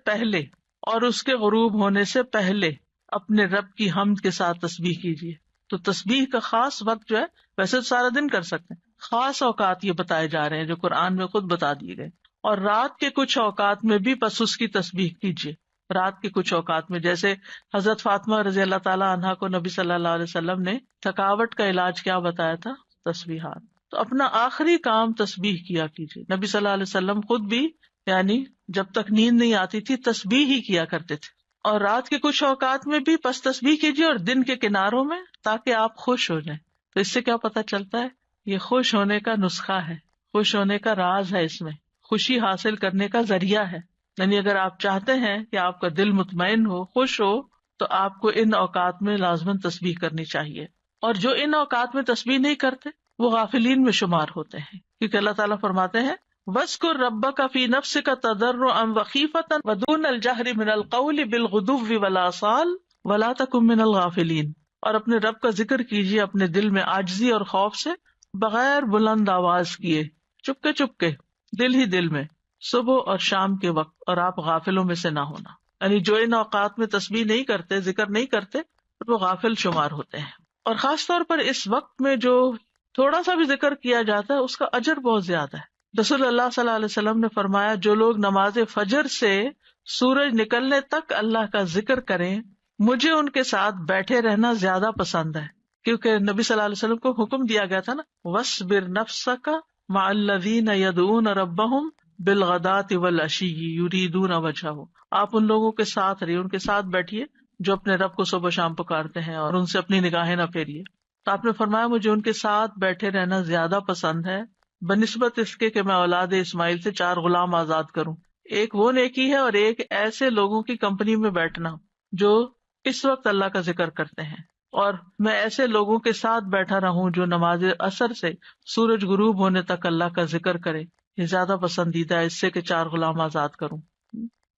پہلے اور اس کے غروب ہونے سے پہلے اپنے رب کی حمد کے ساتھ تسبیح کیجیے. تو تسبیح کا خاص وقت جو ہے، ویسے تو سارا دن کر سکتے ہیں، خاص اوقات یہ بتائے جا رہے ہیں جو قرآن میں خود بتا دیے گئے. اور رات کے کچھ اوقات میں بھی بس اس کی تسبیح کیجیے. رات کے کچھ اوقات میں، جیسے حضرت فاطمہ رضی اللہ تعالی عنہا کو نبی صلی اللہ علیہ وسلم نے تھکاوٹ کا علاج کیا بتایا تھا؟ تسبیحات. تو اپنا آخری کام تسبیح کیا کیجیے. نبی صلی اللہ علیہ وسلم خود بھی یعنی جب تک نیند نہیں آتی تھی تسبیح ہی کیا کرتے تھے. اور رات کے کچھ اوقات میں بھی بس تسبیح کیجیے، اور دن کے کناروں میں، تاکہ آپ خوش ہو جائیں. تو اس سے کیا پتہ چلتا ہے؟ یہ خوش ہونے کا نسخہ ہے، خوش ہونے کا راز ہے، اس میں خوشی حاصل کرنے کا ذریعہ ہے. یعنی اگر آپ چاہتے ہیں کہ آپ کا دل مطمئن ہو، خوش ہو، تو آپ کو ان اوقات میں لازماً تسبیح کرنی چاہیے. اور جو ان اوقات میں تسبیح نہیں کرتے وہ غافلین میں شمار ہوتے ہیں، کیونکہ اللہ تعالیٰ فرماتے ہیں وَاذْكُر رَبَّكَ فِي نَفْسِكَ تَضَرُّعًا وَخِيفَةً وَدُونَ الْجَهْرِ مِنَ الْقَوْلِ بِالْغُدُوِّ وَالْآصَالِ وَلَا تَكُن مِّنَ الْغَافِلِينَ. اور اپنے رب کا ذکر کیجیے اپنے دل میں عاجزی اور خوف سے، بغیر بلند آواز کیے، چپکے چپکے، دل ہی دل میں، صبح اور شام کے وقت، اور آپ غافلوں میں سے نہ ہونا. یعنی جو ان اوقات میں تسبیح نہیں کرتے، ذکر نہیں کرتے، وہ غافل شمار ہوتے ہیں. اور خاص طور پر اس وقت میں جو تھوڑا سا بھی ذکر کیا جاتا ہے اس کا اجر بہت زیادہ ہے. رسول اللہ صلی اللہ علیہ وسلم نے فرمایا جو لوگ نماز فجر سے سورج نکلنے تک اللہ کا ذکر کریں، مجھے ان کے ساتھ بیٹھے رہنا زیادہ پسند ہے. کیونککہ نبی صلی اللہ علیہ وسلم کو حکم دیا گیا تھا نا، وَاصْبِرْ نَفْسَكَ مَعَ الَّذِينَ يَدْعُونَ رَبَّهُمْ بِالْغَدَاةِ وَالْعَشِيِّ يُرِيدُونَ وَجْهَهُ. آپ ان لوگوں کے ساتھ رہیے، ان کے ساتھ بیٹھیے جو اپنے رب کو صبح شام پکارتے ہیں، اور ان سے اپنی نگاہیں نہ پھیریے. تو آپ نے فرمایا مجھے ان کے ساتھ بیٹھے رہنا زیادہ پسند ہے بنسبت اس کے کہ میں اولاد اسماعیل سے 4 غلام آزاد کروں. ایک وہ نیکی ہے، اور ایک ایسے لوگوں کی کمپنی میں بیٹھنا جو اس وقت اللہ کا ذکر کرتے ہیں. اور میں ایسے لوگوں کے ساتھ بیٹھا رہوں جو نماز عصر سے سورج غروب ہونے تک اللہ کا ذکر کرے، یہ زیادہ پسندیدہ ہے اس سے کہ 4 غلام آزاد کروں.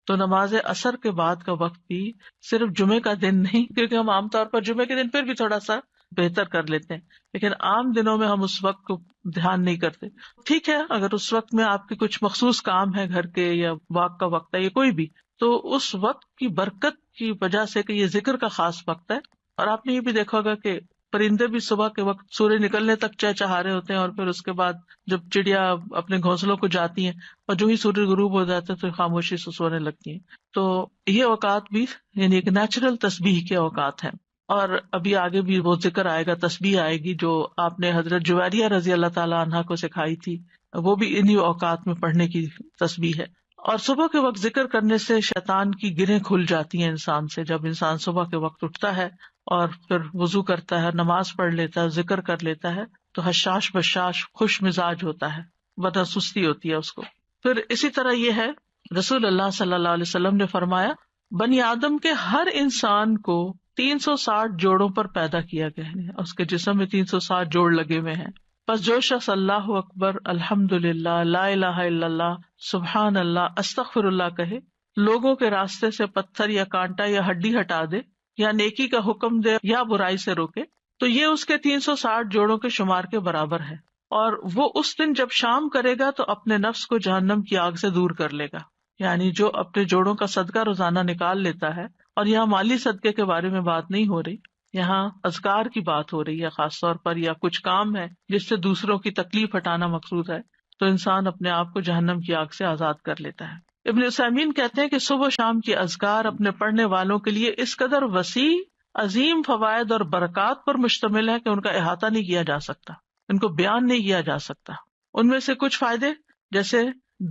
تو نماز عصر کے بعد کا وقت بھی صرف جمعے کا دن نہیں، کیونکہ ہم عام طور پر جمعے کے دن پھر بھی تھوڑا سا بہتر کر لیتے ہیں، لیکن عام دنوں میں ہم اس وقت کو دھیان نہیں کرتے. ٹھیک ہے، اگر اس وقت میں آپ کے کچھ مخصوص کام ہے گھر کے، یا واک کا وقت ہے، یا کوئی بھی، تو اس وقت کی برکت کی وجہ سے کہ یہ ذکر کا خاص وقت ہے. اور آپ نے یہ بھی دیکھا ہوگا کہ پرندے بھی صبح کے وقت سورج نکلنے تک چہچہا رہے ہوتے ہیں، اور پھر اس کے بعد جب چڑیا اپنے گھونسلوں کو جاتی ہیں اور جو ہی سورج غروب ہو جاتا ہے تو خاموشی سے سونے لگتی ہیں. تو یہ اوقات بھی یعنی ایک نیچرل تسبیح کے اوقات ہیں. اور ابھی آگے بھی وہ ذکر آئے گا، تسبیح آئے گی جو آپ نے حضرت جویریہ رضی اللہ تعالی عنہا کو سکھائی تھی، وہ بھی انہی اوقات میں پڑھنے کی تسبیح ہے. اور صبح کے وقت ذکر کرنے سے شیطان کی گرہیں کھل جاتی ہیں انسان سے. جب انسان صبح کے وقت اٹھتا ہے اور پھر وضو کرتا ہے، نماز پڑھ لیتا ہے، ذکر کر لیتا ہے، تو حشاش بشاش خوش مزاج ہوتا ہے، ورنہ سستی ہوتی ہے اس کو. پھر اسی طرح یہ ہے، رسول اللہ صلی اللہ علیہ وسلم نے فرمایا بنی آدم کے ہر انسان کو 360 جوڑوں پر پیدا کیا گیا ہے، اس کے جسم میں 360 جوڑ لگے ہوئے ہیں. بس جو شخص اللہ اکبر، الحمد للہ، لا الہ الا اللہ، سبحان اللہ، استغفر اللہ کہے، لوگوں کے راستے سے پتھر یا کانٹا یا ہڈی ہٹا دے، یا نیکی کا حکم دے یا برائی سے روکے، تو یہ اس کے 360 جوڑوں کے شمار کے برابر ہے. اور وہ اس دن جب شام کرے گا تو اپنے نفس کو جہنم کی آگ سے دور کر لے گا. یعنی جو اپنے جوڑوں کا صدقہ روزانہ نکال لیتا ہے، اور یہاں مالی صدقے کے بارے میں بات نہیں ہو رہی، یہاں اذکار کی بات ہو رہی ہے خاص طور پر، یا کچھ کام ہے جس سے دوسروں کی تکلیف ہٹانا مقصود ہے، تو انسان اپنے آپ کو جہنم کی آگ سے آزاد کر لیتا ہے. ابن عثیمین کہتے ہیں کہ صبح و شام کی اذکار اپنے پڑھنے والوں کے لیے اس قدر وسیع، عظیم فوائد اور برکات پر مشتمل ہے کہ ان کا احاطہ نہیں کیا جا سکتا، ان کو بیان نہیں کیا جا سکتا. ان میں سے کچھ فائدے جیسے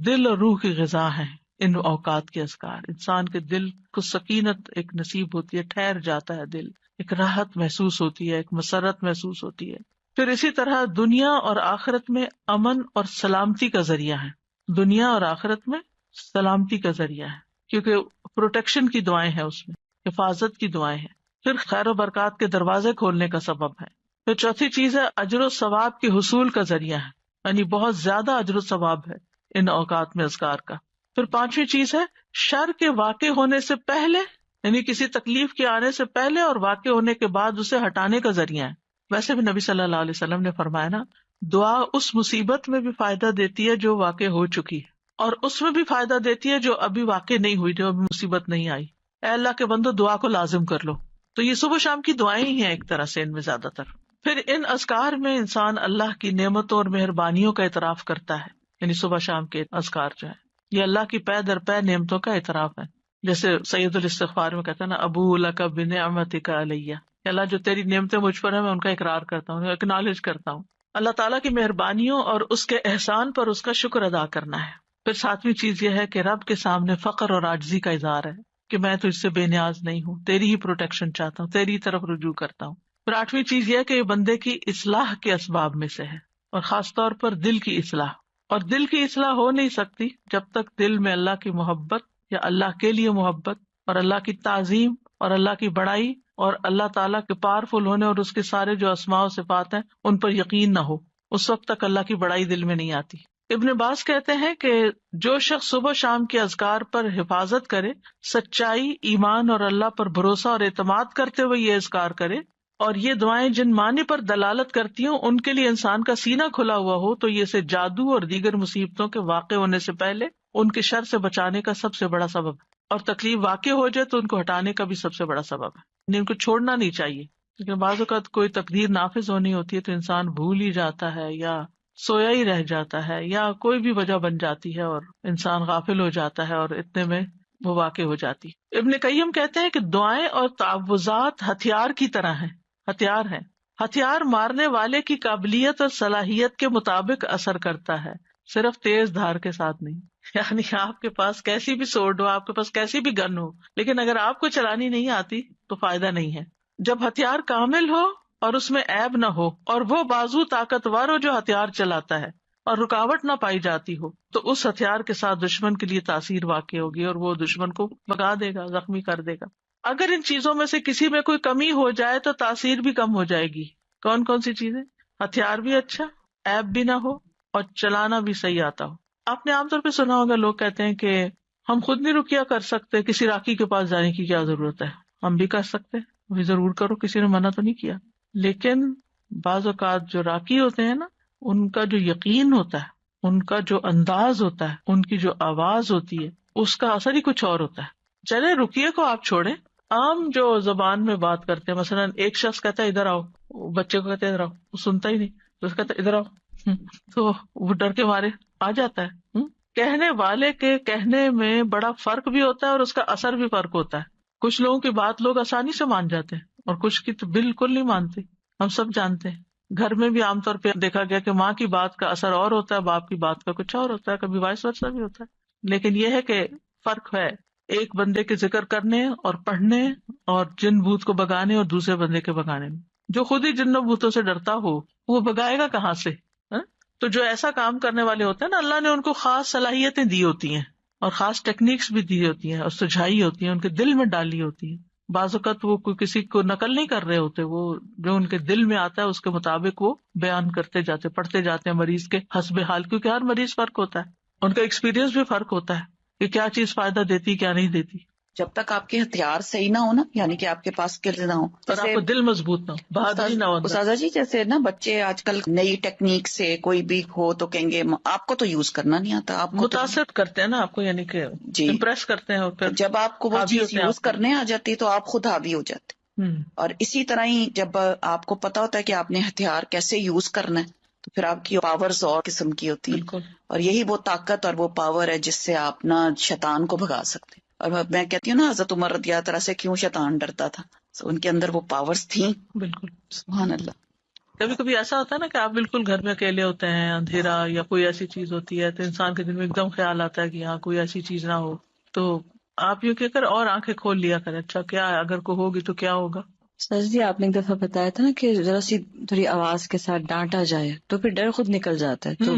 دل اور روح کی غذا ہیں ان اوقات کے اذکار. انسان کے دل کو سکینت ایک نصیب ہوتی ہے، ٹھہر جاتا ہے دل، ایک راحت محسوس ہوتی ہے، ایک مسرت محسوس ہوتی ہے. پھر اسی طرح دنیا اور آخرت میں امن اور سلامتی کا ذریعہ ہے. دنیا اور آخرت میں سلامتی کا ذریعہ ہے، کیونکہ پروٹیکشن کی دعائیں ہیں، اس میں حفاظت کی دعائیں ہیں. پھر خیر و برکات کے دروازے کھولنے کا سبب ہے. پھر چوتھی چیز ہے اجر و ثواب کے حصول کا ذریعہ ہے، یعنی بہت زیادہ اجر و ثواب ہے ان اوقات میں اذکار کا. پھر پانچویں چیز ہے شر کے واقع ہونے سے پہلے، یعنی کسی تکلیف کے آنے سے پہلے اور واقع ہونے کے بعد اسے ہٹانے کا ذریعہ ہے. ویسے بھی نبی صلی اللہ علیہ وسلم نے فرمایا نا، دعا اس مصیبت میں بھی فائدہ دیتی ہے جو واقع ہو چکی ہے، اور اس میں بھی فائدہ دیتی ہے جو ابھی واقع نہیں ہوئی، جو ابھی مصیبت نہیں آئی. اے اللہ کے بندو دعا کو لازم کر لو. تو یہ صبح شام کی دعائیں ہی ہیں ایک طرح سے ان میں زیادہ تر. پھر ان اذکار میں انسان اللہ کی نعمتوں اور مہربانیوں کا اعتراف کرتا ہے. یعنی صبح شام کے اذکار جو ہے یہ اللہ کی پے در پے نعمتوں کا اعتراف ہے. جیسے سید الاستغفار میں کہتا ہے نا، ابو لک بنعمتک علیہ، کہ اللہ جو تیری نعمتیں مجھ پر ہیں میں ان کا اقرار کرتا ہوں، ایکنالج کرتا ہوں. اللہ تعالیٰ کی مہربانیوں اور اس کے احسان پر اس کا شکر ادا کرنا ہے. پھر ساتویں چیز یہ ہے کہ رب کے سامنے فقر اور عاجزی کا اظہار ہے کہ میں تجھ سے بے نیاز نہیں ہوں، تیری ہی پروٹیکشن چاہتا ہوں، تیری طرف رجوع کرتا ہوں. پھر آٹھویں چیز یہ ہے کہ یہ بندے کی اصلاح کے اسباب میں سے ہے، اور خاص طور پر دل کی اصلاح. اور دل کی اصلاح ہو نہیں سکتی جب تک دل میں اللہ کی محبت یا اللہ کے لیے محبت اور اللہ کی تعظیم اور اللہ کی بڑائی اور اللہ تعالیٰ کے پاورفل ہونے اور اس کے سارے جو اسماء و صفات ہیں ان پر یقین نہ ہو. اس وقت تک اللہ کی بڑائی دل میں نہیں آتی. ابن عباس کہتے ہیں کہ جو شخص صبح شام کے اذکار پر حفاظت کرے، سچائی، ایمان اور اللہ پر بھروسہ اور اعتماد کرتے ہوئے یہ اذکار کرے، اور یہ دعائیں جن معنی پر دلالت کرتی ہوں ان کے لیے انسان کا سینہ کھلا ہوا ہو، تو یہ سے جادو اور دیگر مصیبتوں کے واقع ہونے سے پہلے ان کے شر سے بچانے کا سب سے بڑا سبب ہے، اور تکلیف واقع ہو جائے تو ان کو ہٹانے کا بھی سب سے بڑا سبب ہے. یعنی ان کو چھوڑنا نہیں چاہیے، کیونکہ بعض اوقات کوئی تقدیر نافذ ہونی ہوتی ہے تو انسان بھول ہی جاتا ہے یا سویا ہی رہ جاتا ہے یا کوئی بھی وجہ بن جاتی ہے اور انسان غافل ہو جاتا ہے اور اتنے میں وہ واقع ہو جاتی. ابن قیم کہتے ہیں کہ دعائیں اور تعوذات ہتھیار کی طرح ہیں. ہتھیار ہیں. ہتھیار مارنے والے کی قابلیت اور صلاحیت کے مطابق اثر کرتا ہے، صرف تیز دھار کے ساتھ نہیں. یعنی آپ کے پاس کیسی بھی سوڈ ہو، آپ کے پاس کیسی بھی گن ہو، لیکن اگر آپ کو چلانی نہیں آتی تو فائدہ نہیں ہے. جب ہتھیار کامل ہو اور اس میں عیب نہ ہو اور وہ بازو طاقتور ہو جو ہتھیار چلاتا ہے اور رکاوٹ نہ پائی جاتی ہو، تو اس ہتھیار کے ساتھ دشمن کے لیے تاثیر واقع ہوگی اور وہ دشمن کو بھگا دے گا، زخمی کر دے گا. اگر ان چیزوں میں سے کسی میں کوئی کمی ہو جائے تو تاثیر بھی کم ہو جائے گی. کون کون سی چیزیں؟ ہتھیار بھی اچھا، عیب بھی نہ ہو اور چلانا بھی صحیح آتا ہو. آپ نے عام طور پہ سنا ہوگا لوگ کہتے ہیں کہ ہم خود نہیں رقیہ کر سکتے، کسی راقی کے پاس جانے کی کیا ضرورت ہے. ہم بھی کر سکتے ہیں، وہ ضرور کرو، کسی نے منع تو نہیں کیا. لیکن بعض اوقات جو راقی ہوتے ہیں نا، ان کا جو یقین ہوتا ہے، ان کا جو انداز ہوتا ہے، ان کی جو آواز ہوتی ہے، اس کا اثر ہی کچھ اور ہوتا ہے. چلے رقیے کو آپ چھوڑیں، عام جو زبان میں بات کرتے ہیں، مثلا ایک شخص کہتا ہے ادھر آؤ، بچے کو کہتے ہیں ادھر آؤ، وہ سنتا ہی نہیں، تو اس کہتا ہے ادھر آؤ، تو وہ ڈر کے مارے آ جاتا ہے. کہنے والے کے کہنے میں بڑا فرق بھی ہوتا ہے اور اس کا اثر بھی فرق ہوتا ہے. کچھ لوگوں کی بات لوگ آسانی سے مان جاتے ہیں اور کچھ کی تو بالکل نہیں مانتے. ہم سب جانتے ہیں گھر میں بھی عام طور پہ دیکھا گیا کہ ماں کی بات کا اثر اور ہوتا ہے، باپ کی بات کا کچھ اور ہوتا ہے، کبھی وائس ورثہ بھی ہوتا ہے. لیکن یہ ہے کہ فرق ہے ایک بندے کے ذکر کرنے اور پڑھنے اور جن بھوت کو بگانے اور دوسرے بندے کے بگانے میں. جو خود ہی جن بھوتوں سے ڈرتا ہو وہ بگائے گا کہاں سے؟ تو جو ایسا کام کرنے والے ہوتے ہیں نا، اللہ نے ان کو خاص صلاحیتیں دی ہوتی ہیں اور خاص ٹیکنیکس بھی دی ہوتی ہیں اور سجھائی ہوتی ہیں، ان کے دل میں ڈالی ہوتی ہیں. بعض اوقات وہ کوئی کسی کو نقل نہیں کر رہے ہوتے، وہ جو ان کے دل میں آتا ہے اس کے مطابق وہ بیان کرتے جاتے، پڑھتے جاتے ہیں مریض کے حسب حال، کیونکہ ہر مریض فرق ہوتا ہے، ان کا ایکسپیرینس بھی فرق ہوتا ہے کہ کیا چیز فائدہ دیتی کیا نہیں دیتی. جب تک آپ کے ہتھیار صحیح نہ ہو نا، یعنی کہ آپ کے پاس اسکلز نہ ہو، اور آپ کو دل مضبوط نہ ہو، بہادری نہ ہو. استاذہ جی جیسے نا بچے آج کل نئی ٹیکنیک سے کوئی بھی ہو تو کہیں گے آپ کو تو یوز کرنا نہیں آتا، آپ کو متاثر کرتے ہیں نا آپ کو، یعنی کہ امپریس کرتے ہیں، اور پھر جب آپ کو وہ چیز یوز کرنے آ جاتی تو آپ خود حاوی ہو جاتے. اور اسی طرح ہی جب آپ کو پتا ہوتا ہے کہ آپ نے ہتھیار کیسے یوز کرنا ہے تو پھر آپ کی پاورز اور قسم کی ہوتی ہیں، اور یہی وہ طاقت اور وہ پاور ہے جس سے آپ نا شیطان کو بھگا سکتے ہیں. اور میں کہتی ہوں نا حضرت عمر رضی اللہ عنہ سے کیوں شیطان ڈرتا تھا، ان کے اندر وہ پاورز تھیں. بالکل سبحان اللہ. کبھی کبھی ایسا ہوتا ہے نا کہ آپ بالکل گھر میں اکیلے ہوتے ہیں، اندھیرا یا کوئی ایسی چیز ہوتی ہے تو انسان کے دل میں ایک دم خیال آتا ہے کہ ہاں کوئی ایسی چیز نہ ہو، تو آپ یہ کہہ کر اور آنکھیں کھول لیا کریں، اچھا کیا ہے، اگر کوئی ہوگی تو کیا ہوگا. سر جی آپ نے ایک دفعہ بتایا تھا نا کہ ذرا سی تھوڑی آواز کے ساتھ ڈانٹا جائے تو پھر ڈر خود نکل جاتا ہے. تو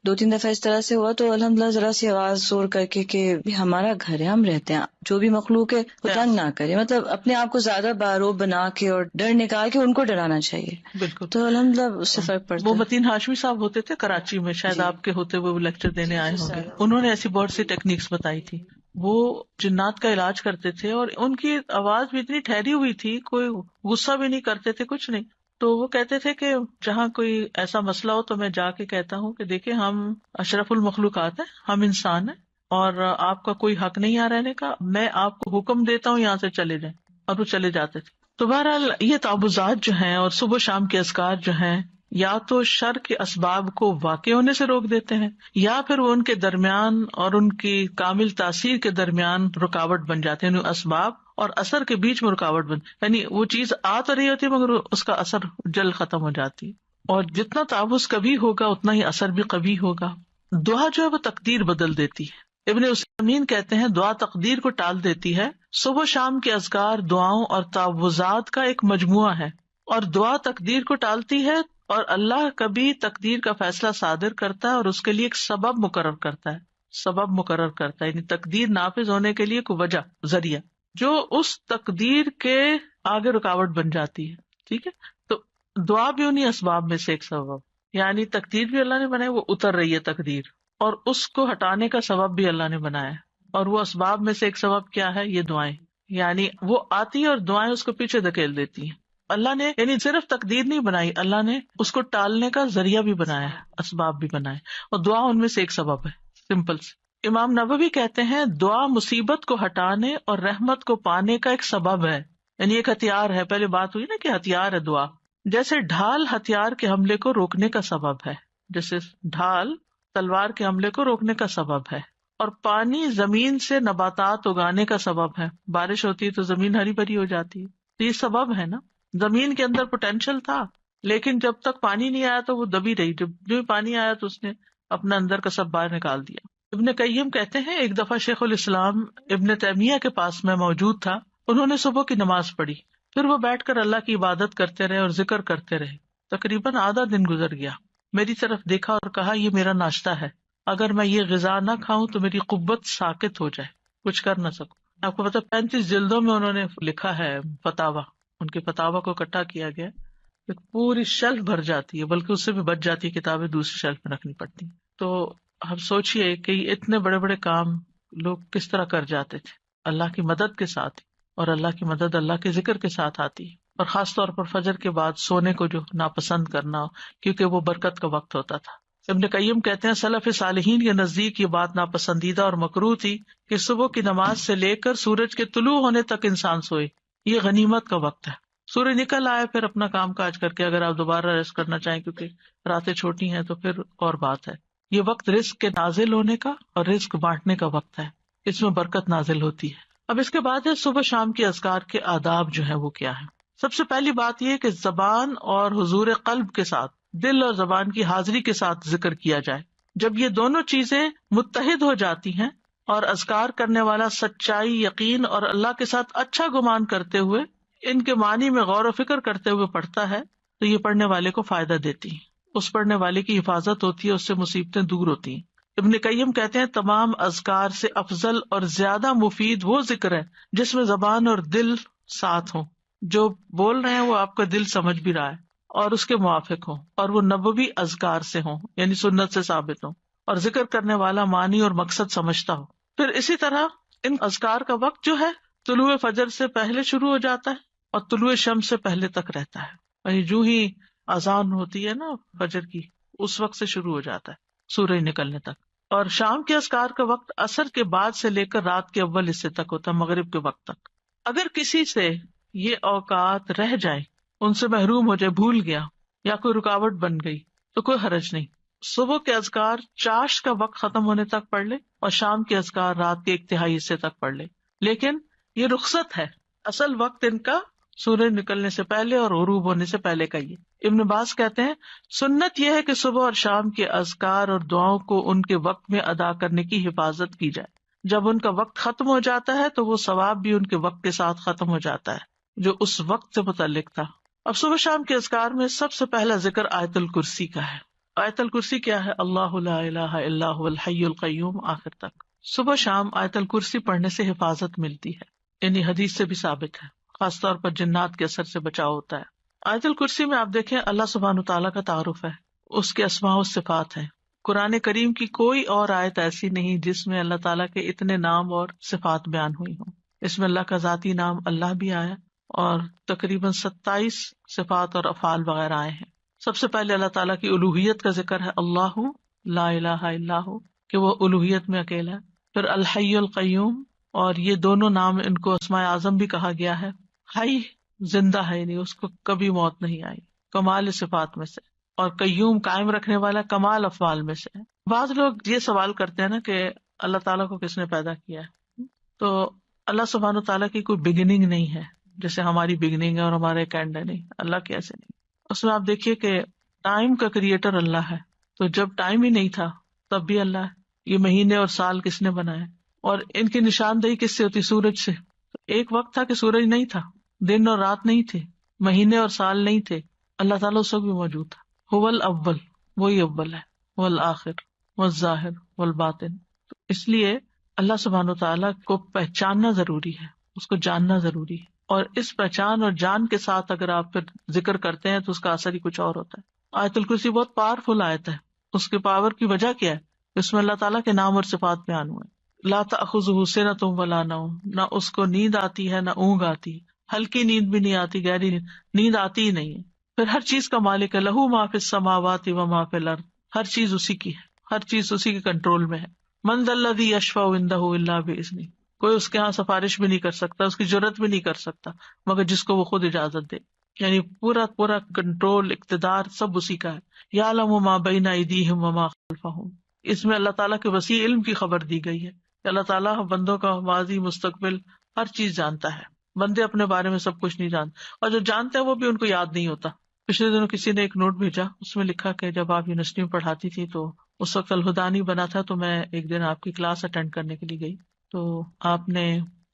2-3 دفعہ اس طرح سے ہوا تو الحمدللہ ذرا سی آواز زور کر کے کہ ہمارا گھر ہے، ہم رہتے ہیں، جو بھی مخلوق ہے وہ تنگ نہ کرے، مطلب اپنے آپ کو زیادہ باروب بنا کے اور ڈر نکال کے ان کو ڈرانا چاہیے. بالکل. تو الحمدللہ اس سے فرق پڑتا ہے. وہ متین ہاشمی صاحب ہوتے تھے کراچی میں، شاید آپ کے ہوتے ہوئے وہ لیکچر دینے آئے ہوں گے، انہوں نے ایسی بہت سی ٹیکنیکس بتائی تھی. وہ جنات کا علاج کرتے تھے اور ان کی آواز بھی اتنی ٹھہری ہوئی تھی، کوئی غصہ بھی نہیں کرتے تھے، کچھ نہیں، تو وہ کہتے تھے کہ جہاں کوئی ایسا مسئلہ ہو تو میں جا کے کہتا ہوں کہ دیکھیں ہم اشرف المخلوقات ہیں، ہم انسان ہیں، اور آپ کا کوئی حق نہیں یہاں رہنے کا، میں آپ کو حکم دیتا ہوں یہاں سے چلے جائیں، اور وہ چلے جاتے تھے. تو بہرحال یہ تعوذات جو ہیں اور صبح شام کے اذکار جو ہیں، یا تو شر کے اسباب کو واقع ہونے سے روک دیتے ہیں، یا پھر وہ ان کے درمیان اور ان کی کامل تاثیر کے درمیان رکاوٹ بن جاتے ہیں. اسباب اور اثر کے بیچ میں رکاوٹ یعنی وہ چیز آ تو رہی ہوتی ہے مگر اس کا اثر جلد ختم ہو جاتی ہے. اور جتنا تعوذ کبھی ہوگا اتنا ہی اثر بھی کبھی ہوگا. دعا جو ہے وہ تقدیر بدل دیتی ہے. ابن عثیمین کہتے ہیں دعا تقدیر کو ٹال دیتی ہے. صبح شام کے اذکار دعاؤں اور تعوذات کا ایک مجموعہ ہے، اور دعا تقدیر کو ٹالتی ہے، اور اللہ کبھی تقدیر کا فیصلہ صادر کرتا ہے اور اس کے لیے ایک سبب مقرر کرتا ہے، یعنی تقدیر نافذ ہونے کے لیے کوئی وجہ، ذریعہ، جو اس تقدیر کے آگے رکاوٹ بن جاتی ہے. ٹھیک ہے، تو دعا بھی انہیں اسباب میں سے ایک سبب، یعنی تقدیر بھی اللہ نے بنائی، وہ اتر رہی ہے تقدیر، اور اس کو ہٹانے کا سبب بھی اللہ نے بنایا. اور وہ اسباب میں سے ایک سبب کیا ہے؟ یہ دعائیں، یعنی وہ آتی ہے اور دعائیں اس کو پیچھے دھکیل دیتی ہیں. اللہ نے یعنی صرف تقدیر نہیں بنائی، اللہ نے اس کو ٹالنے کا ذریعہ بھی بنایا ہے، اسباب بھی بنائے، اور دعا ان میں سے ایک سبب ہے. سمپل سے امام نووی کہتے ہیں دعا مصیبت کو ہٹانے اور رحمت کو پانے کا ایک سبب ہے، یعنی ایک ہتھیار ہے. پہلے بات ہوئی نا کہ ہتھیار ہے دعا، جیسے ڈھال ہتھیار کے حملے کو روکنے کا سبب ہے، جیسے ڈھال تلوار کے حملے کو روکنے کا سبب ہے. اور پانی زمین سے نباتات اگانے کا سبب ہے، بارش ہوتی ہے تو زمین ہری بھری ہو جاتی ہے، تو یہ سبب ہے نا. زمین کے اندر پوٹینشیل تھا لیکن جب تک پانی نہیں آیا تو وہ دبی رہی، جب جو پانی آیا تو اس نے اپنا اندر کا سب باہر نکال دیا. ابن قیم کہتے ہیں ایک دفعہ شیخ الاسلام ابن تیمیہ کے پاس میں موجود تھا. انہوں نے صبح کی نماز پڑھی، پھر وہ بیٹھ کر اللہ کی عبادت کرتے رہے اور ذکر کرتے رہے. تقریباً آدھا دن گزر گیا. میری طرف دیکھا اور کہا یہ میرا ناشتہ ہے، اگر میں یہ غذا نہ کھاؤں تو میری قوت ساکت ہو جائے، کچھ کر نہ سکوں. آپ کو پتا 35 جلدوں میں انہوں نے لکھا ہے فتاوا، ان کے فتاوا کو اکٹھا کیا گیا، پوری شیلف بھر جاتی ہے، بلکہ اس سے بھی بچ جاتی ہے، کتابیں دوسری شیلف میں رکھنی پڑتی. تو ہم سوچئے کہ اتنے بڑے بڑے کام لوگ کس طرح کر جاتے تھے اللہ کی مدد کے ساتھ، اور اللہ کی مدد اللہ کے ذکر کے ساتھ آتی ہے. اور خاص طور پر فجر کے بعد سونے کو جو ناپسند کرنا، کیونکہ وہ برکت کا وقت ہوتا تھا. ابن قیم کہتے ہیں سلف صالحین کے نزدیک یہ بات ناپسندیدہ اور مکروہ تھی کہ صبح کی نماز سے لے کر سورج کے طلوع ہونے تک انسان سوئے. یہ غنیمت کا وقت ہے. سورج نکل آئے پھر اپنا کام کاج کر کے اگر آپ دوبارہ ریسٹ کرنا چاہیں کیونکہ راتیں چھوٹی ہیں تو پھر اور بات ہے. یہ وقت رزق کے نازل ہونے کا اور رزق بانٹنے کا وقت ہے، اس میں برکت نازل ہوتی ہے. اب اس کے بعد ہے صبح شام کے اذکار کے آداب جو ہے وہ کیا ہے. سب سے پہلی بات یہ کہ زبان اور حضور قلب کے ساتھ، دل اور زبان کی حاضری کے ساتھ ذکر کیا جائے. جب یہ دونوں چیزیں متحد ہو جاتی ہیں اور اذکار کرنے والا سچائی، یقین اور اللہ کے ساتھ اچھا گمان کرتے ہوئے ان کے معنی میں غور و فکر کرتے ہوئے پڑھتا ہے تو یہ پڑھنے والے کو فائدہ دیتی ہیں، اس پڑھنے والے کی حفاظت ہوتی ہے، اس سے مصیبتیں دور ہوتی ہیں. ابن قیم کہتے ہیں تمام اذکار سے افضل اور زیادہ مفید وہ ذکر ہے جس میں زبان اور دل ساتھ ہوں، جو بول رہے ہیں وہ آپ کا دل سمجھ بھی رہا ہے اور اس کے موافق ہوں، اور وہ نبوی اذکار سے ہوں یعنی سنت سے ثابت ہوں، اور ذکر کرنے والا معنی اور مقصد سمجھتا ہو. پھر اسی طرح ان اذکار کا وقت جو ہے طلوع فجر سے پہلے شروع ہو جاتا ہے اور طلوع شمس سے پہلے تک رہتا ہے، یعنی جو ہی اذان ہوتی ہے نا فجر کی اس وقت سے شروع ہو جاتا ہے سورج نکلنے تک. اور شام کے اذکار کا وقت عصر کے بعد سے لے کر رات کے اول حصے تک ہوتا ہے، مغرب کے وقت تک. اگر کسی سے یہ اوقات رہ جائیں، ان سے محروم ہو جائے، بھول گیا یا کوئی رکاوٹ بن گئی تو کوئی حرج نہیں. صبح کے اذکار چاش کا وقت ختم ہونے تک پڑھ لے اور شام کے اذکار رات کے 1/3 حصے تک پڑھ لے، لیکن یہ رخصت ہے، اصل وقت ان کا سورج نکلنے سے پہلے اور غروب ہونے سے پہلے کا ہی. ابن باز کہتے ہیں سنت یہ ہے کہ صبح اور شام کے اذکار اور دعاؤں کو ان کے وقت میں ادا کرنے کی حفاظت کی جائے. جب ان کا وقت ختم ہو جاتا ہے تو وہ ثواب بھی ان کے وقت کے ساتھ ختم ہو جاتا ہے جو اس وقت سے متعلق تھا. اب صبح شام کے اذکار میں سب سے پہلا ذکر آیت الکرسی کا ہے. آیت الکرسی کیا ہے؟ اللہ لا الہ الا هو الحی القیوم آخر تک. صبح شام آیت الکرسی پڑھنے سے حفاظت ملتی ہے، یعنی حدیث سے بھی ثابت ہے، خاص طور پر جنات کے اثر سے بچاؤ ہوتا ہے. آیت الکرسی میں آپ دیکھیں اللہ سبحانہ تعالیٰ کا تعارف ہے، اس کے اسماء و صفات ہیں. قرآن کریم کی کوئی اور آیت ایسی نہیں جس میں اللہ تعالیٰ کے اتنے نام اور صفات بیان ہوئی ہوں. اس میں اللہ کا ذاتی نام اللہ بھی آیا اور تقریباً 27 صفات اور افعال وغیرہ آئے ہیں. سب سے پہلے اللہ تعالیٰ کی الوہیت کا ذکر ہے، اللہ لا الہ الا ہو، کہ وہ الوہیت میں اکیلا ہے. پھر الحی القیوم، اور یہ دونوں نام ان کو اسماء اعظم بھی کہا گیا ہے. حی زندہ ہے، نہیں اس کو کبھی موت نہیں آئی، کمال صفات میں سے. اور قیوم قائم رکھنے والا، کمال افعال میں سے. بعض لوگ یہ سوال کرتے ہیں نا کہ اللہ تعالیٰ کو کس نے پیدا کیا ہے. تو اللہ سبحانہ تعالیٰ کی کوئی بگننگ نہیں ہے جیسے ہماری بگننگ ہے اور ہمارے ایک اینڈ ہے. نہیں، اللہ کی ایسے نہیں. اس میں آپ دیکھیے کہ ٹائم کا کریٹر اللہ ہے، تو جب ٹائم ہی نہیں تھا تب بھی اللہ ہے. یہ مہینے اور سال کس نے بنائے، اور ان کی نشاندہی کس سے ہوتی؟ سورج سے. ایک وقت تھا کہ سورج نہیں تھا، دن اور رات نہیں تھے، مہینے اور سال نہیں تھے، اللہ تعالیٰ اس وقت بھی موجود تھا. هو الاول، وہی اول ہے، والآخر والظاہر والباطن. تو اس لیے اللہ سبحانہ تعالیٰ کو پہچاننا ضروری ہے، اس کو جاننا ضروری ہے. اور اس پہچان اور جان کے ساتھ اگر آپ پھر ذکر کرتے ہیں تو اس کا اثر ہی کچھ اور ہوتا ہے. آیت الکرسی بہت پاورفل آیت ہے. اس کے پاور کی وجہ کیا ہے؟ اس میں اللہ تعالیٰ کے نام اور صفات بیان ہوئے. لا تأخذہ سنۃ ولا نوم، نہ اس کو نیند آتی ہے نہ اونگ آتی، ہلکی نیند بھی نہیں آتی، گہری نیند آتی ہی نہیں ہے. پھر ہر چیز کا مالک ہے، لہو ما فی السماوات و ما فی الارض، ہر چیز اسی کی ہے، ہر چیز اسی کے کنٹرول میں ہے. من ذا الذی یشفع عندہ الا باذنہ، کوئی اس کے ہاں سفارش بھی نہیں کر سکتا، اس کی جرات بھی نہیں کر سکتا مگر جس کو وہ خود اجازت دے. یعنی پورا پورا کنٹرول، اقتدار سب اسی کا ہے. یعلم ما بین ایدیہم وما خلفہم، اس میں اللہ تعالیٰ کے وسیع علم کی خبر دی گئی ہے کہ اللہ تعالیٰ بندوں کا ماضی مستقبل ہر چیز جانتا ہے. بندے اپنے بارے میں سب کچھ نہیں جانتے، اور جو جانتے ہیں وہ بھی ان کو یاد نہیں ہوتا. پچھلے دنوں کسی نے ایک نوٹ بھیجا، اس میں لکھا کہ جب آپ یونیورسٹی میں پڑھاتی تھی تو اس وقت الہدیٰ نہیں بنا تھا، تو میں ایک دن آپ کی کلاس اٹینڈ کرنے کے لیے گئی، تو آپ نے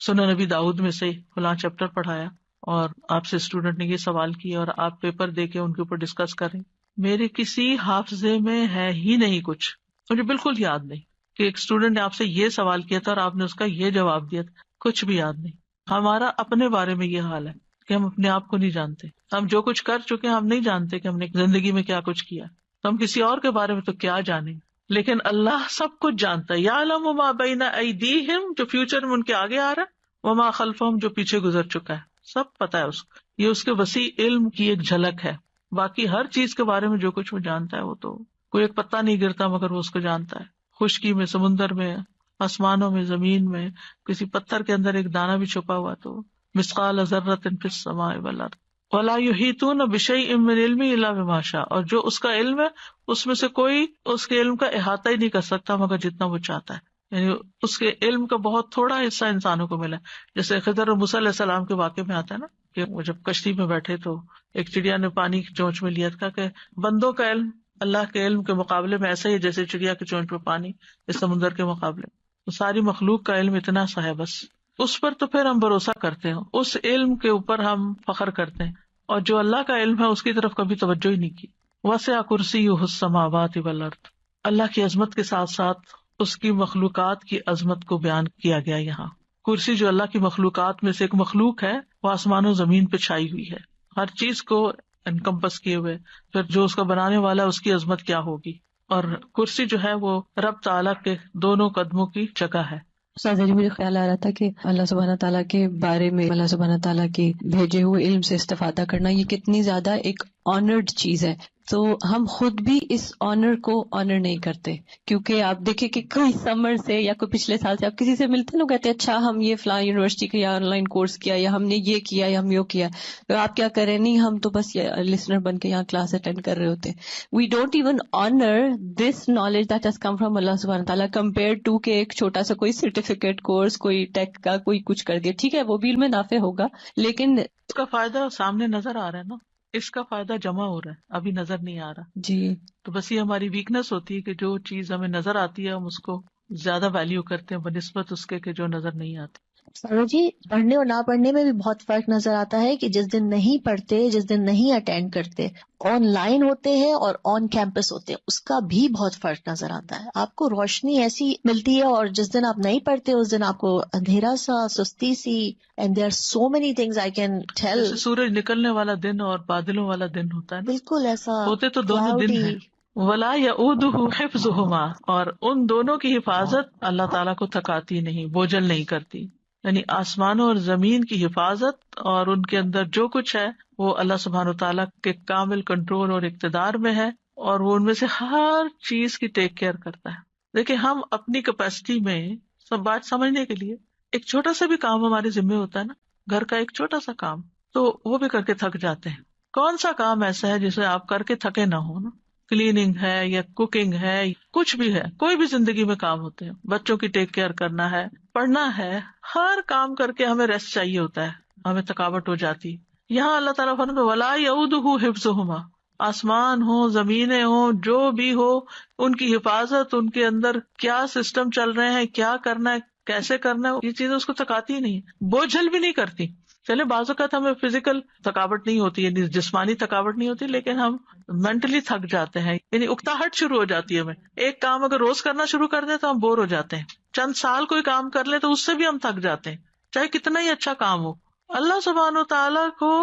سنن نبی داؤد میں سے فلاں چیپٹر پڑھایا اور آپ سے اسٹوڈنٹ نے یہ سوال کیا اور آپ پیپر دے کے ان کے اوپر ڈسکس کریں. میرے کسی حافظے میں ہے ہی نہیں کچھ، مجھے بالکل یاد نہیں کہ ایک اسٹوڈنٹ نے آپ سے یہ سوال کیا تھا اور آپ نے اس کا یہ جواب دیا تھا، کچھ بھی یاد نہیں. ہمارا اپنے بارے میں یہ حال ہے کہ ہم اپنے آپ کو نہیں جانتے. ہم جو کچھ کر چکے ہیں ہم نہیں جانتے کہ ہم نے زندگی میں کیا کچھ کیا، تو ہم کسی اور کے بارے میں تو کیا جانیں. لیکن اللہ سب کچھ جانتا ہے. یعلم ما بین ایدیہم، جو فیوچر میں ان کے آگے آ رہا ہے، وما خلفہم، جو پیچھے گزر چکا ہے، سب پتا ہے اس کو. یہ اس کے وسیع علم کی ایک جھلک ہے. باقی ہر چیز کے بارے میں جو کچھ وہ جانتا ہے، وہ تو کوئی ایک پتا نہیں گرتا مگر وہ اس کو جانتا ہے. خشکی میں، سمندر میں، آسمانوں میں، زمین میں، کسی پتھر کے اندر ایک دانہ بھی چھپا ہوا تو مثقال ذرۃ فی السماء والارض ولا یحیطون بشیء من علمہ الا بما شاء، اور جو اس کا علم ہے اس میں سے کوئی اس کے علم کا احاطہ ہی نہیں کر سکتا مگر جتنا وہ چاہتا ہے. یعنی اس کے علم کا بہت تھوڑا حصہ انسانوں کو ملا. جیسے خضر اور موسیٰ علیہ السلام کے واقعے میں آتا ہے نا کہ وہ جب کشتی میں بیٹھے تو ایک چڑیا نے پانی کی چونچ میں لیا تھا کہ بندوں کا علم اللہ کے علم کے مقابلے میں ایسا ہی جیسے چڑیا کی چونچ میں پانی اس سمندر کے مقابلے. ساری مخلوق کا علم اتنا سا ہے، بس اس پر تو پھر ہم بھروسہ کرتے ہیں، اس علم کے اوپر ہم فخر کرتے ہیں. اور جو اللہ کا علم ہے اس کی طرف کبھی توجہ ہی نہیں کی. وسع کرسیہ السماوات والارض، اللہ کی عظمت کے ساتھ ساتھ اس کی مخلوقات کی عظمت کو بیان کیا گیا. یہاں کرسی جو اللہ کی مخلوقات میں سے ایک مخلوق ہے، وہ آسمان و زمین پہ چھائی ہوئی ہے، ہر چیز کو انکمپس کیے ہوئے. پھر جو اس کا بنانے والا ہے اس کی عظمت کیا ہوگی. اور کرسی جو ہے وہ رب تعالیٰ کے دونوں قدموں کی جگہ ہے. استاذ جی مجھے خیال آ رہا تھا کہ اللہ سبحانہ تعالیٰ کے بارے میں اللہ سبحانہ تعالیٰ کے بھیجے ہوئے علم سے استفادہ کرنا یہ کتنی زیادہ ایک آنرڈ چیز ہے. تو ہم خود بھی اس آنر کو آنر نہیں کرتے، کیونکہ آپ دیکھیں کہ کوئی سمر سے یا کوئی پچھلے سال سے آپ کسی سے ملتے ہیں لوگ کہتے ہیں اچھا ہم یہ فلاں یونیورسٹی کا یا آن لائن کورس کیا یا ہم نے یہ کیا یا ہم یہ کیا، تو آپ کیا کریں؟ نہیں، ہم تو بس لسنر بن کے یہاں کلاس اٹینڈ کر رہے ہوتے ہیں. We don't even honour this knowledge that has come from اللہ سبحانہ تعالیٰ کمپیئر ٹو کہ ایک چھوٹا سا کوئی سرٹیفکیٹ کورس، کوئی ٹیک کا کوئی کچھ کر دیا. ٹھیک ہے وہ بھی علم نافع ہوگا، لیکن اس کا فائدہ سامنے نظر آ رہا ہے نا، اس کا فائدہ جمع ہو رہا ہے، ابھی نظر نہیں آ رہا. جی تو بس یہ ہماری ویکنس ہوتی ہے کہ جو چیز ہمیں نظر آتی ہے ہم اس کو زیادہ ویلیو کرتے ہیں بنسبت اس کے کہ جو نظر نہیں آتی. سارا جی پڑھنے اور نہ پڑھنے میں بھی بہت فرق نظر آتا ہے کہ جس دن نہیں پڑھتے، جس دن نہیں اٹینڈ کرتے، آن لائن ہوتے ہیں اور آن کیمپس ہوتے ہیں، اس کا بھی بہت فرق نظر آتا ہے. آپ کو روشنی ایسی ملتی ہے اور جس دن آپ نہیں پڑھتے اس دن آپ کو اندھیرا سا، سستی سی. And there are so many things I can tell. سورج نکلنے والا دن اور بادلوں والا دن ہوتا ہے نا، بالکل ایسا ہوتے تو دونوں دن ہیں. ولا یؤودہ حفظہما، اور ان دونوں کی حفاظت اللہ تعالیٰ کو تھکاتی نہیں، بوجھل نہیں کرتی. یعنی آسمانوں اور زمین کی حفاظت اور ان کے اندر جو کچھ ہے وہ اللہ سبحانہ وتعالیٰ کے کامل کنٹرول اور اقتدار میں ہے، اور وہ ان میں سے ہر چیز کی ٹیک کیئر کرتا ہے. دیکھیں ہم اپنی کیپیسٹی میں سب بات سمجھنے کے لیے ایک چھوٹا سا بھی کام ہمارے ذمہ ہوتا ہے نا، گھر کا ایک چھوٹا سا کام، تو وہ بھی کر کے تھک جاتے ہیں. کون سا کام ایسا ہے جسے آپ کر کے تھکے نہ ہو نا؟ کلیننگ ہے یا کوکنگ ہے، کچھ بھی ہے، کوئی بھی زندگی میں کام ہوتے ہیں، بچوں کی ٹیک کیئر کرنا ہے، پڑھنا ہے، ہر کام کر کے ہمیں ریسٹ چاہیے ہوتا ہے، ہمیں تھکاوٹ ہو جاتی. یہاں اللہ تعالیٰ فرماتا ہے وَلَا يَئُودُهُ حِفْظُهُمَا، آسمان ہو زمینیں ہو جو بھی ہو ان کی حفاظت، ان کے اندر کیا سسٹم چل رہے ہیں، کیا کرنا ہے، کیسے کرنا ہے، یہ چیزیں اس کو تھکاتی ہی نہیں، بوجھل بھی نہیں کرتی. چلے بعض اوقات ہمیں فزیکل تھکاوٹ نہیں ہوتی، یعنی جسمانی تھکاوٹ نہیں ہوتی، لیکن ہم مینٹلی تھک جاتے ہیں، یعنی اکتاہٹ شروع ہو جاتی ہے. ہمیں ایک کام اگر روز کرنا شروع کر دیں تو ہم بور ہو جاتے ہیں، چند سال کوئی کام کر لیں تو اس سے بھی ہم تھک جاتے ہیں، چاہے کتنا ہی اچھا کام ہو. اللہ سبحانہ وتعالیٰ کو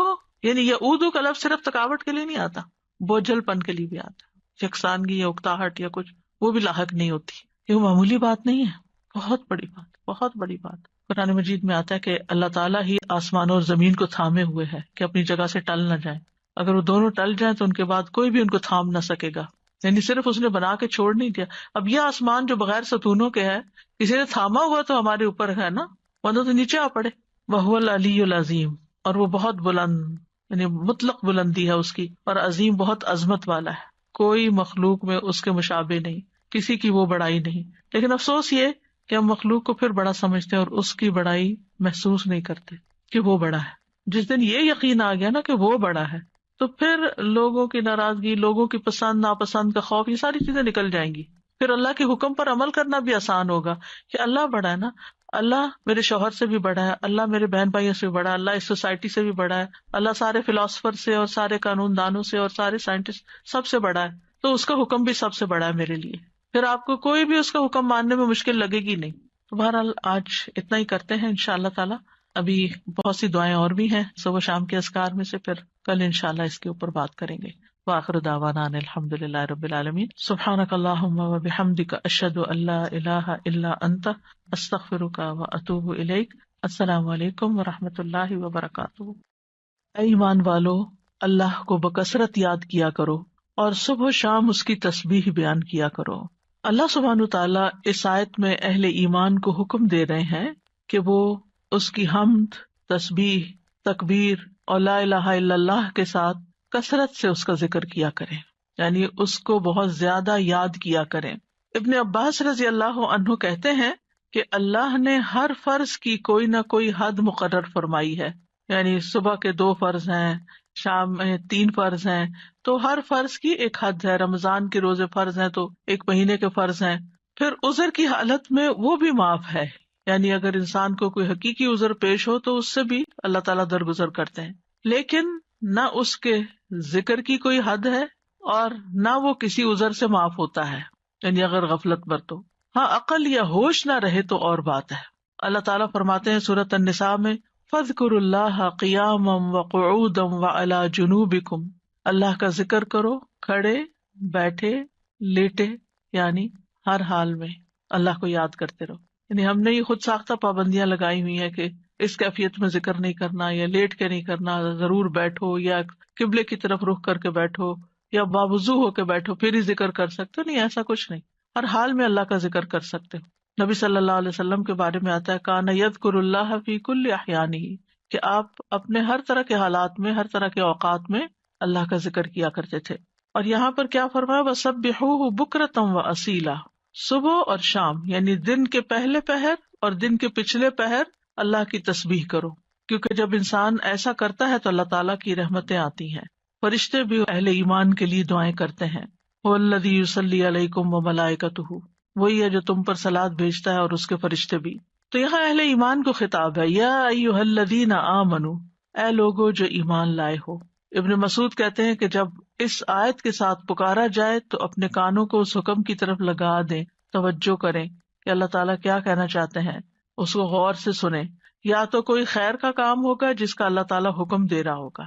یعنی یعودو کا لفظ صرف تھکاوٹ کے لیے نہیں آتا، بوجھل پن کے لیے بھی آتا ہے، یکسانگی یا اکتاہٹ یا کچھ وہ بھی لاحق نہیں ہوتی. یہ معمولی بات نہیں ہے، بہت بڑی بات، بہت بڑی بات. قرآن مجید میں آتا ہے کہ اللہ تعالیٰ ہی آسمانوں اور زمین کو تھامے ہوئے ہے کہ اپنی جگہ سے ٹل نہ جائیں. اگر وہ دونوں ٹل جائیں تو ان کے بعد کوئی بھی ان کو تھام نہ سکے گا، یعنی صرف اس نے بنا کے چھوڑ نہیں دیا. اب یہ آسمان جو بغیر ستونوں کے ہے، کسی نے تھاما ہوا تو ہمارے اوپر ہے نا، ورنہ تو نیچے آ پڑے. وَهُوَ الْعَلِيُّ الْعَظِيمُ، اور وہ بہت بلند، یعنی مطلق بلندی ہے اس کی، اور عظیم بہت عظمت والا ہے. کوئی مخلوق میں اس کے مشابہ نہیں، کسی کی وہ بڑائی نہیں. لیکن افسوس یہ کہ ہم مخلوق کو پھر بڑا سمجھتے ہیں اور اس کی بڑائی محسوس نہیں کرتے کہ وہ بڑا ہے. جس دن یہ یقین آ گیا نا کہ وہ بڑا ہے تو پھر لوگوں کی ناراضگی، لوگوں کی پسند ناپسند کا خوف، یہ ساری چیزیں نکل جائیں گی. پھر اللہ کے حکم پر عمل کرنا بھی آسان ہوگا کہ اللہ بڑا ہے نا، اللہ میرے شوہر سے بھی بڑا ہے، اللہ میرے بہن بھائیوں سے بھی بڑا ہے، اللہ اس سوسائٹی سے بھی بڑا ہے، اللہ سارے فلاسفر سے اور سارے قانون دانوں سے اور سارے سائنٹسٹ سب سے بڑا ہے، تو اس کا حکم بھی سب سے بڑا ہے میرے لیے. پھر آپ کو کوئی بھی اس کا حکم ماننے میں مشکل لگے گی نہیں. تو بہرحال آج اتنا ہی کرتے ہیں انشاءاللہ تعالی. ابھی بہت سی دعائیں اور بھی ہیں صبح شام کے اذکار میں سے، پھر کل انشاءاللہ اس کے اوپر بات کریں گے. وآخر دعوانا ان الحمدللہ رب العالمین. سبحانک اللہم وبحمدک، اشہد ان لا الہ الا انت، استغفرک واتوب الیک. السلام علیکم ورحمۃ اللہ وبرکاتہ. اے ایمان والو، اللہ کو بکثرت یاد کیا کرو اور صبح و شام اس کی تسبیح بیان کیا کرو. اللہ سبحانہ تعالیٰ اس آیت میں اہل ایمان کو حکم دے رہے ہیں کہ وہ اس کی حمد، تسبیح، تکبیر اور لا الہ الا اللہ کے ساتھ کثرت سے اس کا ذکر کیا کریں، یعنی اس کو بہت زیادہ یاد کیا کریں. ابن عباس رضی اللہ عنہ کہتے ہیں کہ اللہ نے ہر فرض کی کوئی نہ کوئی حد مقرر فرمائی ہے، یعنی صبح کے 2 فرض ہیں، شام میں 3 فرض ہیں، تو ہر فرض کی ایک حد ہے. رمضان کے روزے فرض ہیں تو 1 مہینے کے فرض ہیں. پھر عذر کی حالت میں وہ بھی معاف ہے، یعنی اگر انسان کو کوئی حقیقی عذر پیش ہو تو اس سے بھی اللہ تعالیٰ درگزر کرتے ہیں، لیکن نہ اس کے ذکر کی کوئی حد ہے اور نہ وہ کسی عذر سے معاف ہوتا ہے، یعنی اگر غفلت برتو. ہاں عقل یا ہوش نہ رہے تو اور بات ہے. اللہ تعالیٰ فرماتے ہیں سورۃ النساء میں فَاذْكُرُوا اللَّهَ قِيَامًا وَقُعُودًا وَعَلَىٰ جُنُوبِكُمْ، اللہ کا ذکر کرو کھڑے، بیٹھے، لیٹے، یعنی ہر حال میں اللہ کو یاد کرتے رہو. یعنی ہم نے یہ خود ساختہ پابندیاں لگائی ہوئی ہیں کہ اس کیفیت میں ذکر نہیں کرنا، یا لیٹ کے نہیں کرنا، ضرور بیٹھو یا قبلے کی طرف رخ کر کے بیٹھو یا باوضو ہو کے بیٹھو پھر ہی ذکر کر سکتے ہو. نہیں، ایسا کچھ نہیں، ہر حال میں اللہ کا ذکر کر سکتے ہو. نبی صلی اللہ علیہ وسلم کے بارے میں آتا ہے کان یذکر اللہ فی کل احیانہ، کہ آپ اپنے ہر طرح کے حالات میں، ہر طرح کے اوقات میں اللہ کا ذکر کیا کرتے تھے. اور یہاں پر کیا فرمایا وَسَبِّحُوهُ بُکْرَةً وَأَصِیلًا، صبح اور شام یعنی دن کے پہلے پہر اور دن کے پچھلے پہر اللہ کی تسبیح کرو، کیونکہ جب انسان ایسا کرتا ہے تو اللہ تعالیٰ کی رحمتیں آتی ہیں. فرشتے بھی اہل ایمان کے لیے دعائیں کرتے ہیں. وَالَّذِي يُصَلِّي عَلَيْكُمْ وَمَلَائِكَتُهُ، وہی ہے جو تم پر صلوات بھیجتا ہے اور اس کے فرشتے بھی. تو یہاں اہل ایمان کو خطاب ہے، یا ایھا الذین آمنوا، اے لوگو جو ایمان لائے ہو. ابن مسعود کہتے ہیں کہ جب اس آیت کے ساتھ پکارا جائے تو اپنے کانوں کو اس حکم کی طرف لگا دیں، توجہ کریں کہ اللہ تعالیٰ کیا کہنا چاہتے ہیں، اس کو غور سے سنیں. یا تو کوئی خیر کا کام ہوگا جس کا اللہ تعالیٰ حکم دے رہا ہوگا،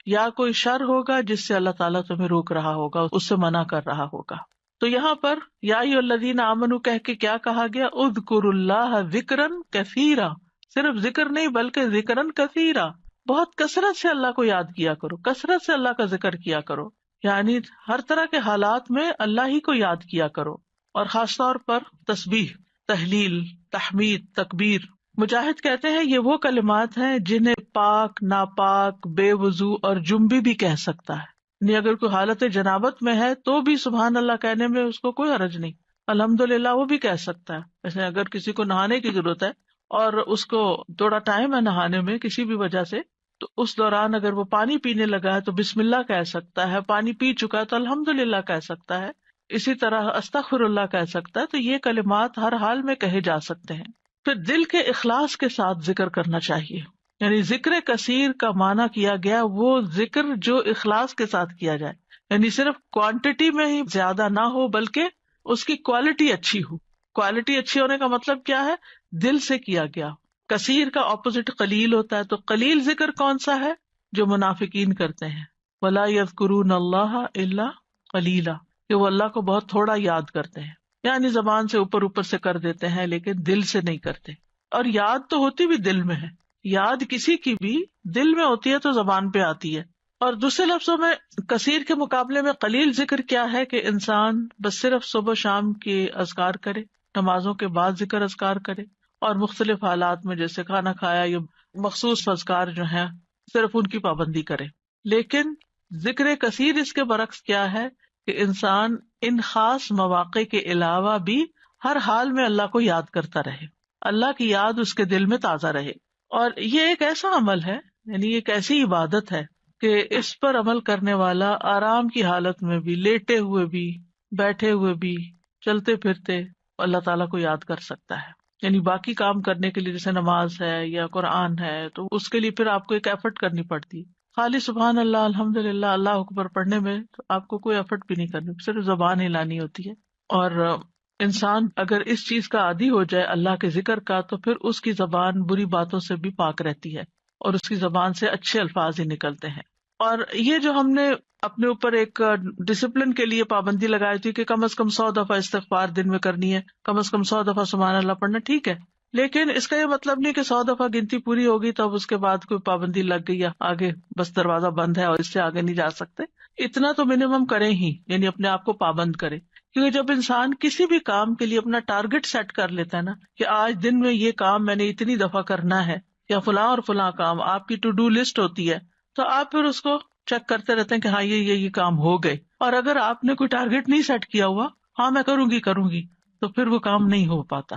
یا کوئی شر ہوگا جس سے اللہ تعالیٰ تمہیں روک رہا ہوگا، اس سے منع کر رہا ہوگا. تو یہاں پر یا ایھا الذین آمنوا کہہ کے کیا کہا گیا، اذکروا اللہ ذکرا کثیرا، صرف ذکر نہیں بلکہ ذکرن کثیرا، بہت کثرت سے اللہ کو یاد کیا کرو، کثرت سے اللہ کا ذکر کیا کرو، یعنی ہر طرح کے حالات میں اللہ ہی کو یاد کیا کرو، اور خاص طور پر تسبیح، تحلیل، تحمید، تکبیر۔ مجاہد کہتے ہیں یہ وہ کلمات ہیں جنہیں پاک، ناپاک، بے وضو اور جنبی بھی کہہ سکتا ہے، یعنی اگر کوئی حالت جنابت میں ہے تو بھی سبحان اللہ کہنے میں اس کو کوئی حرج نہیں، الحمدللہ وہ بھی کہہ سکتا ہے۔ جیسے اگر کسی کو نہانے کی ضرورت ہے اور اس کو تھوڑا ٹائم ہے نہانے میں کسی بھی وجہ سے، تو اس دوران اگر وہ پانی پینے لگا ہے تو بسم اللہ کہہ سکتا ہے، پانی پی چکا ہے تو الحمدللہ کہہ سکتا ہے، اسی طرح استغفر اللہ کہہ سکتا ہے۔ تو یہ کلمات ہر حال میں کہے جا سکتے ہیں۔ پھر دل کے اخلاص کے ساتھ ذکر کرنا چاہیے، یعنی ذکر کثیر کا معنی کیا گیا وہ ذکر جو اخلاص کے ساتھ کیا جائے، یعنی صرف کوانٹٹی میں ہی زیادہ نہ ہو بلکہ اس کی کوالٹی اچھی ہو۔ کوالٹی اچھی ہونے کا مطلب کیا ہے؟ دل سے کیا گیا۔ کثیر کا اپوزٹ قلیل ہوتا ہے، تو قلیل ذکر کون سا ہے؟ جو منافقین کرتے ہیں، وَلَا يَذْكُرُونَ اللَّهَ إِلَّا قَلِيلًا، کہ وہ اللہ کو بہت تھوڑا یاد کرتے ہیں، یعنی زبان سے اوپر سے کر دیتے ہیں لیکن دل سے نہیں کرتے۔ اور یاد تو ہوتی بھی دل میں ہے، یاد کسی کی بھی دل میں ہوتی ہے تو زبان پہ آتی ہے۔ اور دوسرے لفظوں میں کثیر کے مقابلے میں قلیل ذکر کیا ہے کہ انسان بس صرف صبح شام کے اذکار کرے، نمازوں کے بعد ذکر اذکار کرے، اور مختلف حالات میں جیسے کھانا کھایا یا مخصوص اذکار جو ہیں صرف ان کی پابندی کرے۔ لیکن ذکر کثیر اس کے برعکس کیا ہے کہ انسان ان خاص مواقع کے علاوہ بھی ہر حال میں اللہ کو یاد کرتا رہے، اللہ کی یاد اس کے دل میں تازہ رہے۔ اور یہ ایک ایسا عمل ہے، یعنی ایک ایسی عبادت ہے کہ اس پر عمل کرنے والا آرام کی حالت میں بھی، لیٹے ہوئے بھی، بیٹھے ہوئے بھی، چلتے پھرتے اللہ تعالیٰ کو یاد کر سکتا ہے۔ یعنی باقی کام کرنے کے لیے جیسے نماز ہے یا قرآن ہے تو اس کے لیے پھر آپ کو ایک ایفرٹ کرنی پڑتی ہے۔ خالی سبحان اللہ، الحمدللہ، اللہ اکبر پڑھنے میں تو آپ کو کوئی ایفرٹ بھی نہیں کرنی، صرف زبان ہلانی ہوتی ہے۔ اور انسان اگر اس چیز کا عادی ہو جائے اللہ کے ذکر کا تو پھر اس کی زبان بری باتوں سے بھی پاک رہتی ہے اور اس کی زبان سے اچھے الفاظ ہی نکلتے ہیں۔ اور یہ جو ہم نے اپنے اوپر ایک ڈسپلن کے لیے پابندی لگائی تھی کہ کم از کم 100 دفعہ استغفار دن میں کرنی ہے، کم از کم 100 دفعہ سبحان اللہ پڑھنا، ٹھیک ہے، لیکن اس کا یہ مطلب نہیں کہ 100 دفعہ گنتی پوری ہوگی تو اب اس کے بعد کوئی پابندی لگ گئی یا آگے بس دروازہ بند ہے اور اس سے آگے نہیں جا سکتے۔ اتنا تو منیمم کریں ہی، یعنی اپنے آپ کو پابند کریں، کیونکہ جب انسان کسی بھی کام کے لیے اپنا ٹارگٹ سیٹ کر لیتا ہے نا کہ آج دن میں یہ کام میں نے اتنی دفعہ کرنا ہے، یا فلاں اور فلاں کام آپ کی ٹو ڈو لسٹ ہوتی ہے، تو آپ پھر اس کو چیک کرتے رہتے ہیں کہ ہاں یہ کام ہو گئے۔ اور اگر آپ نے کوئی ٹارگٹ نہیں سیٹ کیا ہوا، ہاں میں کروں گی، تو پھر وہ کام نہیں ہو پاتا۔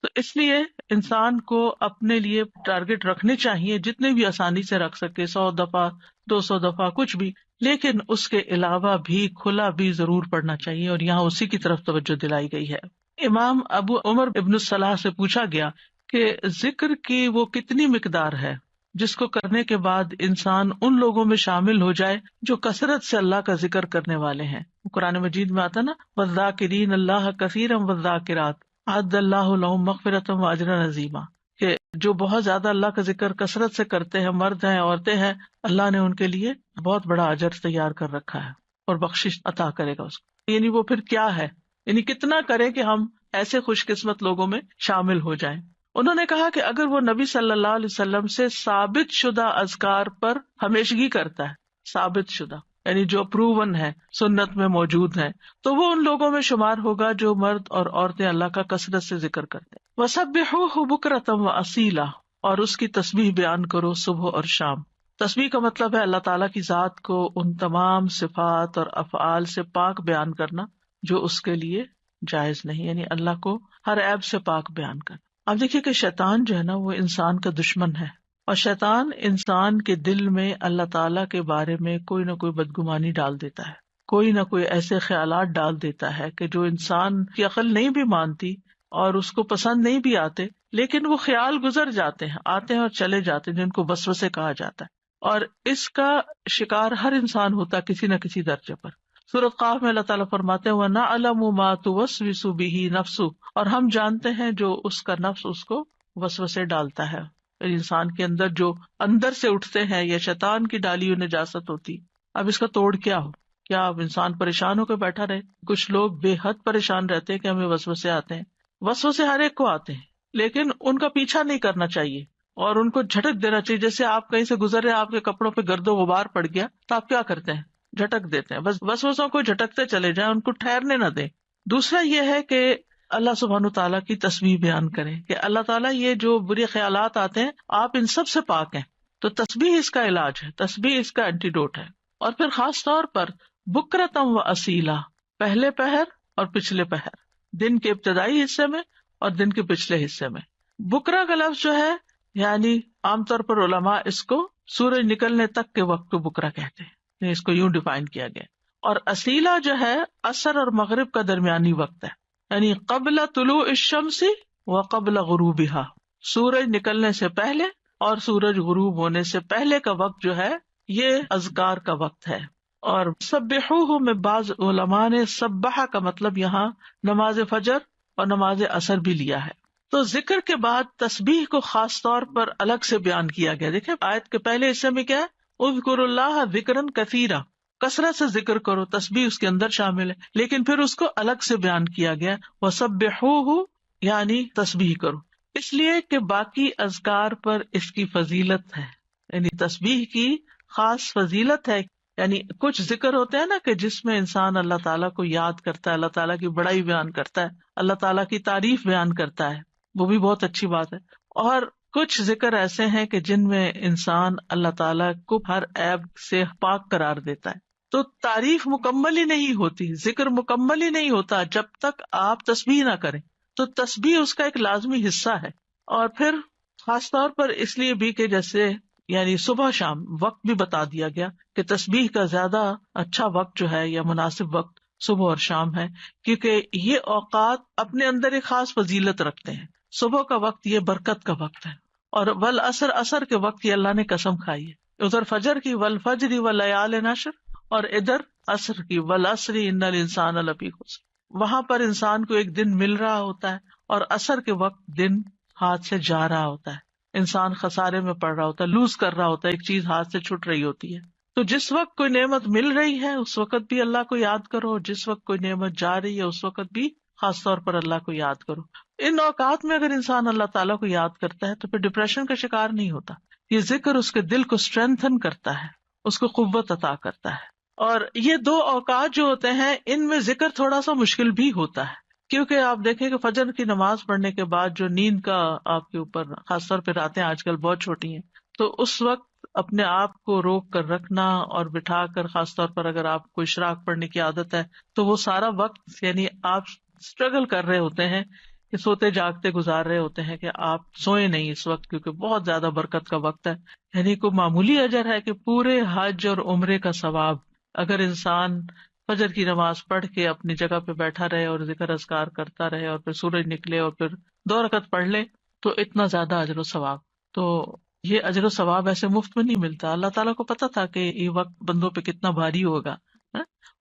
تو اس لیے انسان کو اپنے لیے ٹارگٹ رکھنے چاہیے جتنے بھی آسانی سے رکھ سکے، 100 دفعہ، 200 دفعہ، کچھ بھی، لیکن اس کے علاوہ بھی کھلا بھی ضرور پڑھنا چاہیے، اور یہاں اسی کی طرف توجہ دلائی گئی ہے۔ امام ابو عمر ابن الصلاح سے پوچھا گیا کہ ذکر کی وہ کتنی مقدار ہے جس کو کرنے کے بعد انسان ان لوگوں میں شامل ہو جائے جو کثرت سے اللہ کا ذکر کرنے والے ہیں۔ قرآن مجید میں آتا نا، وَالذَّاكِرِينَ اللَّهَ كَثِيرًا وَالذَّاكِرَاتِ أَعَدَّ اللَّهُ لَهُم مَغْفِرَةً وَأَجْرًا عَظِيمًا، کہ جو بہت زیادہ اللہ کا ذکر کثرت سے کرتے ہیں، مرد ہیں، عورتیں ہیں، اللہ نے ان کے لیے بہت بڑا اجر تیار کر رکھا ہے اور بخشش عطا کرے گا اس کو۔ یعنی وہ پھر کیا ہے، یعنی کتنا کرے کہ ہم ایسے خوش قسمت لوگوں میں شامل ہو جائیں۔ انہوں نے کہا کہ اگر وہ نبی صلی اللہ علیہ وسلم سے ثابت شدہ اذکار پر ہمیشگی کرتا ہے، ثابت شدہ یعنی جو پروون ہے، سنت میں موجود ہے، تو وہ ان لوگوں میں شمار ہوگا جو مرد اور عورتیں اللہ کا کثرت سے ذکر کرتے ہیں۔ وَسَبِّحُوهُ بُكْرَةً وَأَصِيلًا، اور اس کی تسبیح بیان کرو صبح اور شام۔ تسبیح کا مطلب ہے اللہ تعالیٰ کی ذات کو ان تمام صفات اور افعال سے پاک بیان کرنا جو اس کے لیے جائز نہیں، یعنی اللہ کو ہر عیب سے پاک بیان کرنا۔ اب دیکھیے کہ شیطان جو ہے نا وہ انسان کا دشمن ہے، اور شیطان انسان کے دل میں اللہ تعالیٰ کے بارے میں کوئی نہ کوئی بدگمانی ڈال دیتا ہے، کوئی نہ کوئی ایسے خیالات ڈال دیتا ہے کہ جو انسان کی عقل نہیں بھی مانتی اور اس کو پسند نہیں بھی آتے، لیکن وہ خیال گزر جاتے ہیں، آتے ہیں اور چلے جاتے ہیں، جن کو وسوسے کہا جاتا ہے۔ اور اس کا شکار ہر انسان ہوتا ہے کسی نہ کسی درجے پر۔ سورۃ قاف میں اللہ تعالیٰ فرماتے ہیں وَنَعْلَمُ مَا تُوَسْوِسُ بِهِ نَفْسُهُ، اور ہم جانتے ہیں جو اس کا نفس اس کو وسوسے ڈالتا ہے، انسان کے اندر جو اندر سے اٹھتے ہیں یا شیطان کی ڈالی ہوئی نجاست ہوتی۔ اب اس کا توڑ کیا ہو؟ کیا اب انسان پریشان ہو کے بیٹھا رہے؟ کچھ لوگ بے حد پریشان رہتے ہیں کہ ہمیں وسوسے آتے ہیں۔ وسوسے ہر ایک کو آتے ہیں، لیکن ان کا پیچھا نہیں کرنا چاہیے، اور ان کو جھٹک دینا چاہیے. جیسے آپ کہیں سے گزر رہے, آپ کے کپڑوں پہ گرد و غبار پڑ گیا تو آپ کیا کرتے ہیں؟ جھٹک دیتے ہیں. بس وسوسوں کو جھٹکتے چلے جائیں, ان کو ٹھہرنے نہ دیں. دوسرا یہ ہے کہ اللہ سبحانہ تعالیٰ کی تسبیح بیان کریں کہ اللہ تعالیٰ یہ جو برے خیالات آتے ہیں آپ ان سب سے پاک ہیں. تو تسبیح اس کا علاج ہے, تسبیح اس کا اینٹیڈوٹ ہے. اور پھر خاص طور پر بکرتم و اصیلا, پہلے پہر اور پچھلے پہر, دن کے ابتدائی حصے میں اور دن کے پچھلے حصے میں. بکرا کا لفظ جو ہے یعنی عام طور پر علماء اس کو سورج نکلنے تک کے وقت کو بکرا کہتے ہیں, اس کو یوں ڈیفائن کیا گیا. اور اصیلا جو ہے عصر اور مغرب کا درمیانی وقت ہے, یعنی قبل طلوع الشمس و قبل غروبها, سورج نکلنے سے پہلے اور سورج غروب ہونے سے پہلے کا وقت جو ہے یہ اذکار کا وقت ہے. اور سبحوہ میں بعض علماء نے سبح کا مطلب یہاں نماز فجر اور نماز عصر بھی لیا ہے. تو ذکر کے بعد تسبیح کو خاص طور پر الگ سے بیان کیا گیا. دیکھیں آیت کے پہلے حصے میں کیا ہے, اذکروا اللہ ذکرا کثیرا, کثرت سے ذکر کرو, تسبیح اس کے اندر شامل ہے. لیکن پھر اس کو الگ سے بیان کیا گیا, وسبحوہ یعنی تسبیح کرو, اس لیے کہ باقی اذکار پر اس کی فضیلت ہے. یعنی تسبیح کی خاص فضیلت ہے. یعنی کچھ ذکر ہوتے ہیں نا کہ جس میں انسان اللہ تعالیٰ کو یاد کرتا ہے, اللہ تعالیٰ کی بڑائی بیان کرتا ہے, اللہ تعالیٰ کی تعریف بیان کرتا ہے, وہ بھی بہت اچھی بات ہے. اور کچھ ذکر ایسے ہیں کہ جن میں انسان اللہ تعالیٰ کو ہر عیب سے پاک قرار دیتا ہے. تو تعریف مکمل ہی نہیں ہوتی, ذکر مکمل ہی نہیں ہوتا جب تک آپ تسبیح نہ کریں. تو تسبیح اس کا ایک لازمی حصہ ہے. اور پھر خاص طور پر اس لیے بھی کہ جیسے یعنی صبح شام وقت بھی بتا دیا گیا کہ تسبیح کا زیادہ اچھا وقت جو ہے یا مناسب وقت صبح اور شام ہے, کیونکہ یہ اوقات اپنے اندر ایک خاص فضیلت رکھتے ہیں. صبح کا وقت یہ برکت کا وقت ہے, اور والعصر عصر کے وقت یہ اللہ نے قسم کھائی ہے. ادھر فجر کی والفجر ولیال نشر, اور ادھر عصر کی والعصر ان الانسان لفی خسر. وہاں پر انسان کو ایک دن مل رہا ہوتا ہے اور عصر کے وقت دن ہاتھ سے جا رہا ہوتا ہے, انسان خسارے میں پڑ رہا ہوتا ہے, لوز کر رہا ہوتا ہے, ایک چیز ہاتھ سے چھوٹ رہی ہوتی ہے. تو جس وقت کوئی نعمت مل رہی ہے اس وقت بھی اللہ کو یاد کرو, جس وقت کوئی نعمت جا رہی ہے اس وقت بھی خاص طور پر اللہ کو یاد کرو. ان اوقات میں اگر انسان اللہ تعالیٰ کو یاد کرتا ہے تو پھر ڈپریشن کا شکار نہیں ہوتا. یہ ذکر اس کے دل کو اسٹرینتھن کرتا ہے, اس کو قوت عطا کرتا ہے. اور یہ دو اوقات جو ہوتے ہیں ان میں ذکر تھوڑا سا مشکل بھی ہوتا ہے, کیونکہ آپ دیکھیں کہ فجر کی نماز پڑھنے کے بعد جو نیند کا آپ کے اوپر خاص طور پہ راتیں آج کل بہت چھوٹی ہیں, تو اس وقت اپنے آپ کو روک کر رکھنا اور بٹھا کر, خاص طور پر اگر آپ کو اشراق پڑھنے کی عادت ہے تو وہ سارا وقت یعنی آپ اسٹرگل کر رہے ہوتے ہیں کہ سوتے جاگتے گزار رہے ہوتے ہیں کہ آپ سوئے نہیں اس وقت, کیونکہ بہت زیادہ برکت کا وقت ہے. یعنی کوئی معمولی اجر ہے کہ پورے حج اور عمرے کا ثواب اگر انسان فجر کی نماز پڑھ کے اپنی جگہ پہ بیٹھا رہے اور ذکر اذکار کرتا رہے اور پھر سورج نکلے اور پھر 2 رکعت پڑھ لے تو اتنا زیادہ اجر و ثواب. تو یہ اجر و ثواب ایسے مفت میں نہیں ملتا. اللہ تعالیٰ کو پتا تھا کہ یہ وقت بندوں پہ کتنا بھاری ہوگا.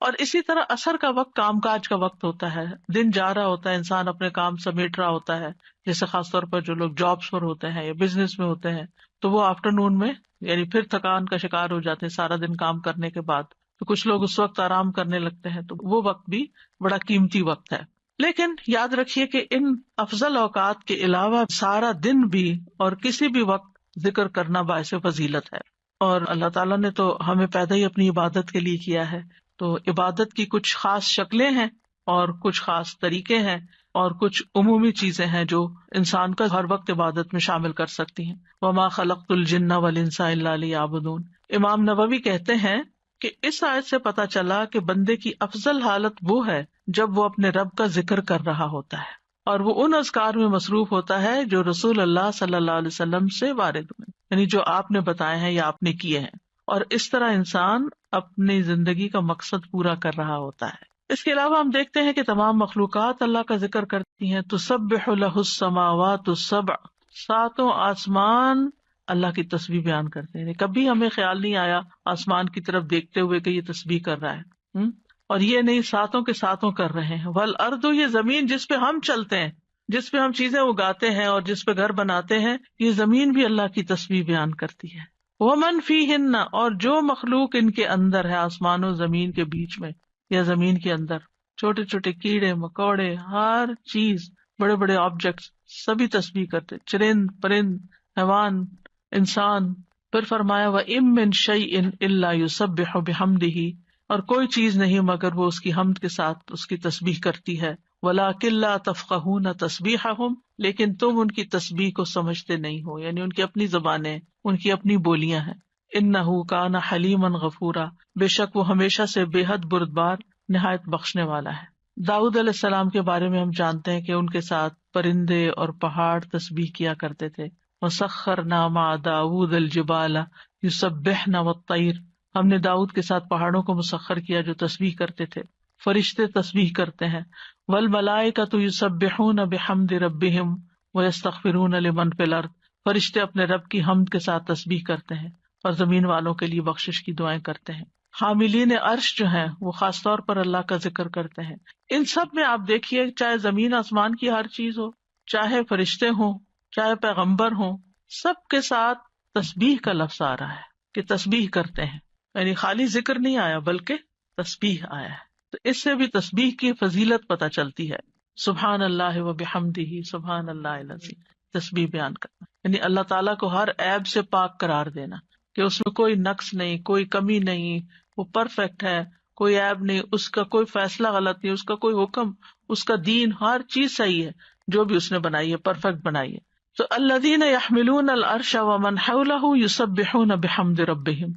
اور اسی طرح عصر کا وقت کام کاج کا وقت ہوتا ہے, دن جا رہا ہوتا ہے, انسان اپنے کام سمیٹ رہا ہوتا ہے, جیسے خاص طور پر جو لوگ جابس پر ہوتے ہیں یا بزنس میں ہوتے ہیں تو وہ آفٹرنون میں یعنی پھر تھکان کا شکار ہو جاتے ہیں سارا دن کام کرنے کے بعد, تو کچھ لوگ اس وقت آرام کرنے لگتے ہیں, تو وہ وقت بھی بڑا قیمتی وقت ہے. لیکن یاد رکھیے کہ ان افضل اوقات کے علاوہ سارا دن بھی اور کسی بھی وقت ذکر کرنا باعث فضیلت ہے. اور اللہ تعالیٰ نے تو ہمیں پیدا ہی اپنی عبادت کے لیے کیا ہے, تو عبادت کی کچھ خاص شکلیں ہیں اور کچھ خاص طریقے ہیں اور کچھ عمومی چیزیں ہیں جو انسان کا ہر وقت عبادت میں شامل کر سکتی ہیں. وما خلقت الجن والانس الا لیعبدون. امام نووی کہتے ہیں کہ اس آیت سے پتہ چلا کہ بندے کی افضل حالت وہ ہے جب وہ اپنے رب کا ذکر کر رہا ہوتا ہے اور وہ ان اذکار میں مصروف ہوتا ہے جو رسول اللہ صلی اللہ علیہ وسلم سے وارد ہوئے, یعنی جو آپ نے بتائے ہیں یا آپ نے کیے ہیں, اور اس طرح انسان اپنی زندگی کا مقصد پورا کر رہا ہوتا ہے. اس کے علاوہ ہم دیکھتے ہیں کہ تمام مخلوقات اللہ کا ذکر کرتی ہیں. تسبح لہ السماوات السبع, 7 آسمان اللہ کی تسبیح بیان کرتے ہیں. کبھی ہمیں خیال نہیں آیا آسمان کی طرف دیکھتے ہوئے کہ یہ تسبیح کر رہا ہے, اور یہ نہیں 7 کے 7 کر رہے ہیں. والارض, یہ زمین جس پہ ہم چلتے ہیں, جس پہ ہم چیزیں اگاتے ہیں اور جس پہ گھر بناتے ہیں, یہ زمین بھی اللہ کی تسبیح بیان کرتی ہے. ومن فیہن, اور جو مخلوق ان کے اندر ہے, آسمان و زمین کے بیچ میں یا زمین کے اندر, چھوٹے چھوٹے کیڑے مکوڑے, ہر چیز, بڑے بڑے آبجیکٹس, سبھی تسبیح کرتے, چرند پرند حیوان، انسان. پھر فرمایا وَإِن مِّن شَيْءٍ إِلَّا يُسَبِّحُ بِحَمْدِهِ، اور کوئی چیز نہیں مگر وہ اس کی حمد کے ساتھ اس کی تسبیح کرتی ہے. وَلَٰكِن لَّا تَفْقَهُونَ تَسْبِيحَهُمْ، لیکن تم ان کی تسبیح کو سمجھتے نہیں ہو، یعنی ان کی اپنی زبانیں، ان کی اپنی بولیاں ہیں. إِنَّهُ كَانَ حَلِيمًا غَفُورًا، بے شک وہ ہمیشہ سے بے حد بردبار، نہایت بخشنے والا ہے. داؤد علیہ السلام کے بارے میں ہم جانتے ہیں کہ ان کے ساتھ پرندے اور پہاڑ تسبیح کیا کرتے تھے. وَسَخَّرْنَا مَعَ دَاوُودَ الْجِبَالَ يُسَبِّحْنَ وَالطَّيْرَ، ہم نے داؤد کے ساتھ پہاڑوں کو مسخر کیا جو تسبیح کرتے تھے. فرشتے تسبیح کرتے ہیں. وَالْمَلَائِكَةُ يُسَبِّحُونَ بِحَمْدِ رَبِّهِمْ وَيَسْتَغْفِرُونَ لِمَنْ فِي الْأَرْضِ، فرشتے اپنے رب کی حمد کے ساتھ تسبیح کرتے ہیں اور زمین والوں کے لیے بخشش کی دعائیں کرتے ہیں. حاملین عرش جو ہیں وہ خاص طور پر اللہ کا ذکر کرتے ہیں. ان سب میں آپ دیکھیے، چاہے زمین آسمان کی ہر چیز ہو، چاہے فرشتے ہوں، چاہے پیغمبر ہوں، سب کے ساتھ تسبیح کا لفظ آ رہا ہے کہ تسبیح کرتے ہیں. یعنی خالی ذکر نہیں آیا بلکہ تسبیح آیا ہے. تو اس سے بھی تسبیح کی فضیلت پتہ چلتی ہے. سبحان اللہ و بحمدہ سبحان اللہ العظیم، تسبیح بیان کرنا یعنی اللہ تعالیٰ کو ہر عیب سے پاک قرار دینا کہ اس میں کوئی نقص نہیں، کوئی کمی نہیں، وہ پرفیکٹ ہے، کوئی عیب نہیں، اس کا کوئی فیصلہ غلط نہیں، اس کا کوئی حکم، اس کا دین، ہر چیز صحیح ہے، جو بھی اس نے بنائی ہے پرفیکٹ بنائی ہے. تو الذین یحملون العرش ومن حولہ یسبحون بحمد ربہم،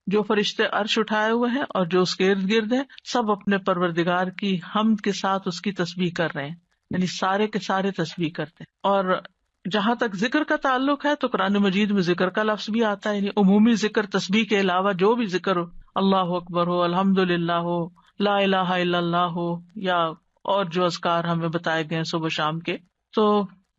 جو فرشتے عرش اٹھائے ہوئے ہیں اور جو اس کے ارد گرد ہیں، سب اپنے پروردگار کی حمد کے ساتھ اس کی تسبیح کر رہے ہیں، یعنی سارے کے سارے تسبیح کرتے ہیں. اور جہاں تک ذکر کا تعلق ہے تو قرآن مجید میں ذکر کا لفظ بھی آتا ہے، یعنی عمومی ذکر، تسبیح کے علاوہ جو بھی ذکر ہو، اللہ اکبر ہو، الحمدللہ ہو، لا الہ الا اللہ ہو، یا اور جو اذکار ہمیں بتائے گئے صبح شام کے. تو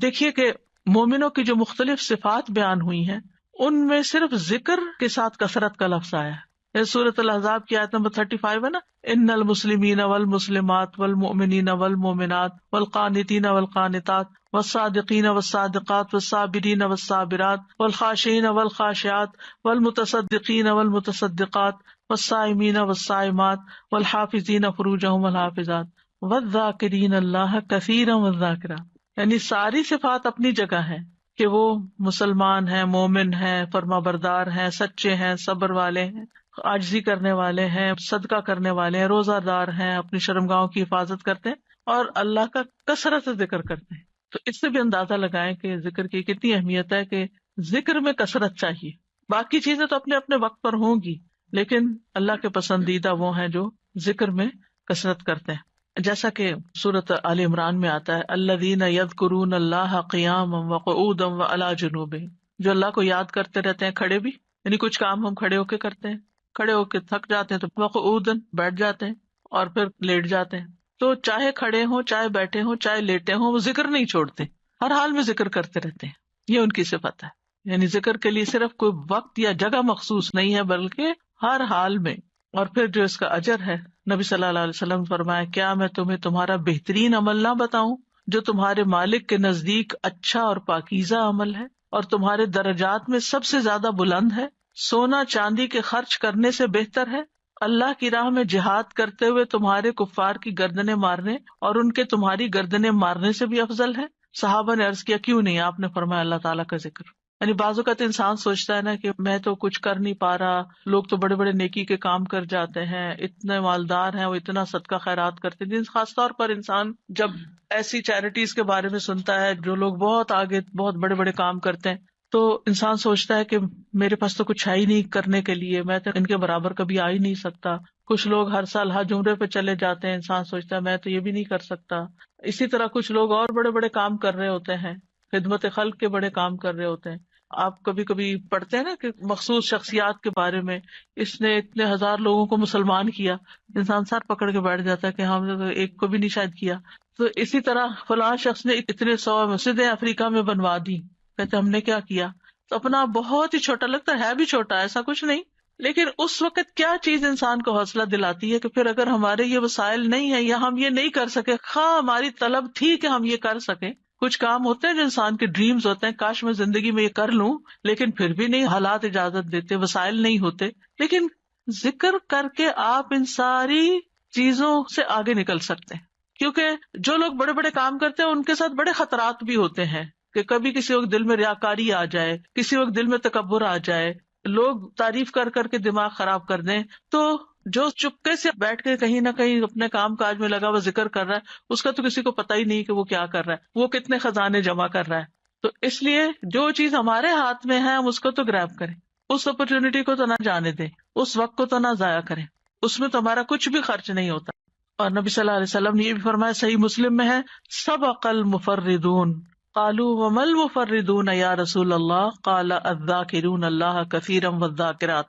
دیکھیے کہ مومنوں کی جو مختلف صفات بیان ہوئی ہیں ان میں صرف ذکر کے ساتھ کثرت کا لفظ آیا ہے. سورۃ الاحزاب کی آیت نمبر 35 ہے نا، ان المسلمین والمسلمات والمؤمنین والمؤمنات والقانتین والقانتات والصادقین والصادقات والصابرین والصابرات والخاشعین والخاشعات والمتصدقین والمتصدقات والصائمین والصائمات والحافظین فروجہم والحافظات والذاکرین اللہ کثیرا والذاکرات. یعنی ساری صفات اپنی جگہ ہیں کہ وہ مسلمان ہیں، مومن ہیں، فرما بردار ہیں، سچے ہیں، صبر والے ہیں، عاجزی کرنے والے ہیں، صدقہ کرنے والے ہیں، روزہ دار ہیں، اپنی شرمگاہوں کی حفاظت کرتے ہیں اور اللہ کا کثرت سے ذکر کرتے ہیں. تو اس سے بھی اندازہ لگائیں کہ ذکر کی کتنی اہمیت ہے کہ ذکر میں کثرت چاہیے. باقی چیزیں تو اپنے اپنے وقت پر ہوں گی، لیکن اللہ کے پسندیدہ وہ ہیں جو ذکر میں کثرت کرتے ہیں. جیسا کہ سورۃ آل عمران میں آتا ہے الذین یذکرون اللہ قیاما وقعودا وعلی جنوبہم، جو اللہ کو یاد کرتے رہتے ہیں کھڑے بھی، یعنی کچھ کام ہم کھڑے ہو کے کرتے ہیں، کھڑے ہو کے تھک جاتے ہیں تو وقعودا بیٹھ جاتے ہیں اور پھر لیٹ جاتے ہیں. تو چاہے کھڑے ہوں، چاہے بیٹھے ہوں، چاہے لیٹے ہوں، وہ ذکر نہیں چھوڑتے، ہر حال میں ذکر کرتے رہتے ہیں. یہ ان کی صفت ہے، یعنی ذکر کے لیے صرف کوئی وقت یا جگہ مخصوص نہیں ہے بلکہ ہر حال میں. اور پھر جو اس کا اجر ہے، نبی صلی اللہ علیہ وسلم فرمایا کیا میں تمہیں تمہارا بہترین عمل نہ بتاؤں جو تمہارے مالک کے نزدیک اچھا اور پاکیزہ عمل ہے اور تمہارے درجات میں سب سے زیادہ بلند ہے، سونا چاندی کے خرچ کرنے سے بہتر ہے، اللہ کی راہ میں جہاد کرتے ہوئے تمہارے کفار کی گردنیں مارنے اور ان کے تمہاری گردنیں مارنے سے بھی افضل ہے. صحابہ نے عرض کیا کیوں نہیں؟ آپ نے فرمایا اللہ تعالیٰ کا ذکر. یعنی بعض اوقات انسان سوچتا ہے نا کہ میں تو کچھ کر نہیں پا رہا، لوگ تو بڑے بڑے نیکی کے کام کر جاتے ہیں، اتنے مالدار ہیں، وہ اتنا صدقہ خیرات کرتے ہیں. خاص طور پر انسان جب ایسی چیریٹیز کے بارے میں سنتا ہے جو لوگ بہت آگے بہت بڑے بڑے کام کرتے ہیں تو انسان سوچتا ہے کہ میرے پاس تو کچھ ہے ہی نہیں کرنے کے لیے، میں تو ان کے برابر کبھی آ ہی نہیں سکتا. کچھ لوگ ہر سال حج عمرے پہ چلے جاتے ہیں، انسان سوچتا ہے میں تو یہ بھی نہیں کر سکتا. اسی طرح کچھ لوگ اور بڑے بڑے کام کر رہے ہوتے ہیں، خدمت خلق کے بڑے کام کر رہے ہوتے ہیں. آپ کبھی کبھی پڑھتے ہیں نا کہ مخصوص شخصیات کے بارے میں، اس نے اتنے ہزار لوگوں کو مسلمان کیا، انسان سر پکڑ کے بیٹھ جاتا ہے کہ ہم نے تو ایک کو بھی نہیں شاید کیا. تو اسی طرح فلاں شخص نے اتنے 100 مسجدیں افریقہ میں بنوا دی، کہتے ہم نے کیا کیا. تو اپنا بہت ہی چھوٹا لگتا ہے بھی چھوٹا، ایسا کچھ نہیں، لیکن اس وقت کیا چیز انسان کو حوصلہ دلاتی ہے کہ پھر اگر ہمارے یہ وسائل نہیں ہیں یا ہم یہ نہیں کر سکے، خواہ ہماری طلب تھی کہ ہم یہ کر سکیں. کچھ کام ہوتے ہیں جو انسان کے ڈریمز ہوتے ہیں، کاش میں زندگی میں یہ کر لوں، لیکن پھر بھی نہیں، حالات اجازت دیتے، وسائل نہیں ہوتے. لیکن ذکر کر کے آپ ان ساری چیزوں سے آگے نکل سکتے ہیں، کیونکہ جو لوگ بڑے بڑے کام کرتے ہیں ان کے ساتھ بڑے خطرات بھی ہوتے ہیں. کہ کبھی کسی وقت دل میں ریاکاری آ جائے، کسی وقت دل میں تکبر آ جائے، لوگ تعریف کر کر کے دماغ خراب کر دیں، تو جو چپکے سے بیٹھ کے کہیں نہ کہیں اپنے کام کاج میں لگا ہوا ذکر کر رہا ہے، اس کا تو کسی کو پتہ ہی نہیں کہ وہ کیا کر رہا ہے، وہ کتنے خزانے جمع کر رہا ہے. تو اس لیے جو چیز ہمارے ہاتھ میں ہے ہم اس کو تو گریب کریں، اس اپرچونٹی کو تو نہ جانے دیں، اس وقت کو تو نہ ضائع کریں، اس میں تو ہمارا کچھ بھی خرچ نہیں ہوتا. اور نبی صلی اللہ علیہ وسلم نے یہ بھی فرمایا، صحیح مسلم میں ہے، سبق المفردون قالوا وما المفردون یا رسول اللہ قال الذاکرون اللہ کثیرا والذاکرات.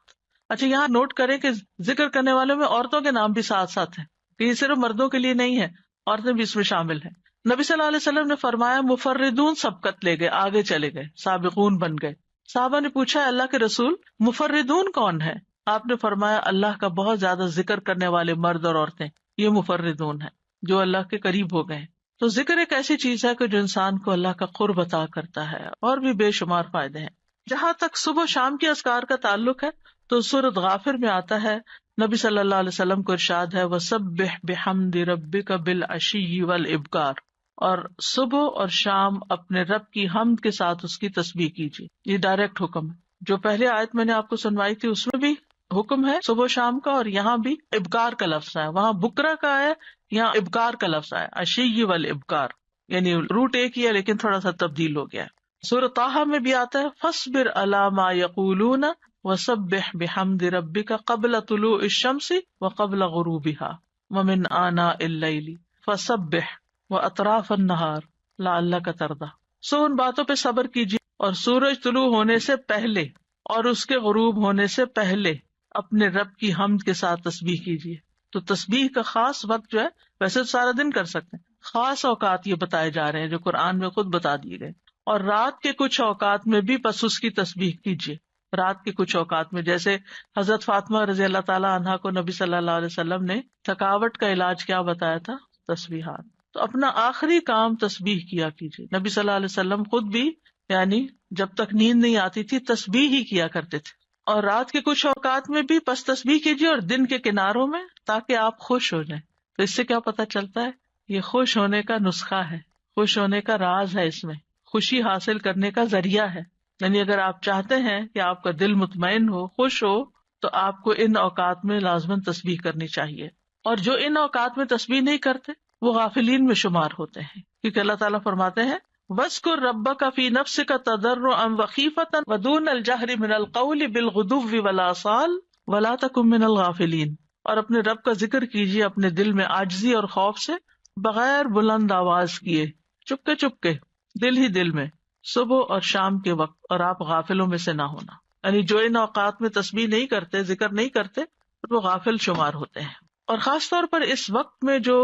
اچھا یہاں نوٹ کریں کہ ذکر کرنے والوں میں عورتوں کے نام بھی ساتھ ساتھ ہیں، کہ یہ صرف مردوں کے لیے نہیں ہے، عورتیں بھی اس میں شامل ہیں. نبی صلی اللہ علیہ وسلم نے فرمایا مفردون سبقت لے گئے، آگے چلے گئے، سابقون بن گئے. صحابہ نے پوچھا اللہ کے رسول مفردون کون ہے؟ آپ نے فرمایا اللہ کا بہت زیادہ ذکر کرنے والے مرد اور عورتیں، یہ مفردون ہیں جو اللہ کے قریب ہو گئے. تو ذکر ایک ایسی چیز ہے کہ جو انسان کو اللہ کا قرب عطا کرتا ہے، اور بھی بے شمار فائدے ہیں. جہاں تک صبح شام کے اذکار کا تعلق ہے تو سورۃ غافر میں آتا ہے، نبی صلی اللہ علیہ وسلم کو ارشاد ہے وَسَبِّحْ بِحَمْدِ رَبِّكَ بِالْعَشِيِّ وَالْإِبْكَارِ، اور صبح اور شام اپنے رب کی حمد کے ساتھ اس کی تسبیح کیجیے. یہ ڈائریکٹ حکم ہے. جو پہلے آیت میں نے آپ کو سنوائی تھی اس میں بھی حکم ہے صبح و شام کا، اور یہاں بھی ابکار کا لفظ ہے، وہاں بکرا کا ہے، یہاں ابکار کا لفظ ہے، عشی والابکار، یعنی روٹ ایک ہی ہے لیکن تھوڑا سا تبدیل ہو گیا ہے. سورۃ طٰہٰ میں بھی آتا ہے فاصبر علی ما یقولون وسبح بحمد ربک قبل طلوع الشمس وقبل غروبها ومن آناء اللیل فسبح واطراف النہار لعلک ترضی. سو ان باتوں پہ صبر کیجیے اور سورج طلوع ہونے سے پہلے اور اس کے غروب ہونے سے پہلے اپنے رب کی حمد کے ساتھ تسبیح کیجیے. تو تسبیح کا خاص وقت جو ہے، ویسے تو سارا دن کر سکتے ہیں، خاص اوقات یہ بتائے جا رہے ہیں جو قرآن میں خود بتا دیے گئے. اور رات کے کچھ اوقات میں بھی بس اس کی تسبیح کیجیے. رات کے کچھ اوقات میں جیسے حضرت فاطمہ رضی اللہ تعالیٰ عنہا کو نبی صلی اللہ علیہ وسلم نے تھکاوٹ کا علاج کیا بتایا تھا؟ تسبیحات. تو اپنا آخری کام تسبیح کیا کیجیے. نبی صلی اللہ علیہ وسلم خود بھی یعنی جب تک نیند نہیں آتی تھی تسبیح ہی کیا کرتے تھے. اور رات کے کچھ اوقات میں بھی بس تسبیح کیجیے، اور دن کے کناروں میں، تاکہ آپ خوش ہو جائیں. تو اس سے کیا پتہ چلتا ہے؟ یہ خوش ہونے کا نسخہ ہے، خوش ہونے کا راز ہے، اس میں خوشی حاصل کرنے کا ذریعہ ہے. یعنی اگر آپ چاہتے ہیں کہ آپ کا دل مطمئن ہو، خوش ہو، تو آپ کو ان اوقات میں لازماً تسبیح کرنی چاہیے. اور جو ان اوقات میں تسبیح نہیں کرتے وہ غافلین میں شمار ہوتے ہیں، کیونکہ اللہ تعالیٰ فرماتے ہیں وَاذْكُر رَبَّكَ فِي نَفْسِكَ تَضَرُّعًا وَخِيفَةً وَدُونَ الْجَهْرِ مِنَ الْقَوْلِ بِالْغُدُوِّ وَالْآصَالِ وَلَا تَكُن مِنَ الْغَافِلِينَ. اور اپنے رب کا ذکر کیجیے اپنے دل میں عاجزی اور خوف سے، بغیر بلند آواز کیے، چپکے چپکے، دل ہی دل میں، صبح اور شام کے وقت، اور آپ غافلوں میں سے نہ ہونا. یعنی جو ان اوقات میں تسبیح نہیں کرتے، ذکر نہیں کرتے، وہ غافل شمار ہوتے ہیں. اور خاص طور پر اس وقت میں جو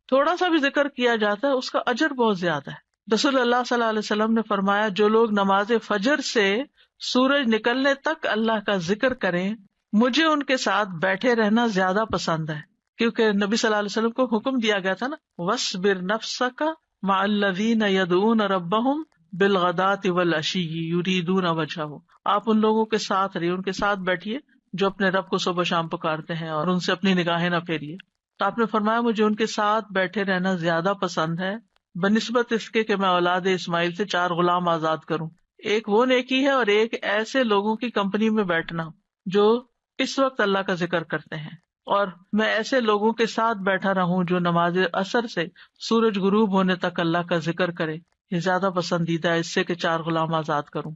تھوڑا سا بھی ذکر کیا جاتا ہے اس کا اجر بہت زیادہ ہے. رسول اللہ صلی اللہ علیہ وسلم نے فرمایا جو لوگ نماز فجر سے سورج نکلنے تک اللہ کا ذکر کریں، مجھے ان کے ساتھ بیٹھے رہنا زیادہ پسند ہے. کیونکہ نبی صلی اللہ علیہ وسلم کو حکم دیا گیا تھا نا وَاصْبِرْ نَفْسَكَ مَعَ الَّذِينَ يَدْعُونَ رَبَّهُمْ بِالْغَدَاةِ وَالْعَشِيِّ يُرِيدُونَ وَجْهَهُ. آپ ان لوگوں کے ساتھ رہیے، ان کے ساتھ بیٹھیے جو اپنے رب کو صبح شام پکارتے ہیں، اور ان سے اپنی نگاہیں نہ پھیریے. تو آپ نے فرمایا مجھے ان کے ساتھ بیٹھے رہنا زیادہ پسند ہے بنسبت اس کے کہ میں اولاد اسماعیل سے 4 غلام آزاد کروں. ایک وہ نیکی ہے، اور ایک ایسے لوگوں کی کمپنی میں بیٹھنا جو اس وقت اللہ کا ذکر کرتے ہیں، اور میں ایسے لوگوں کے ساتھ بیٹھا رہوں جو نماز عصر سے سورج غروب ہونے تک اللہ کا ذکر کرے. یہ زیادہ پسندیدہ ہے اس سے کہ 4 غلام آزاد کروں.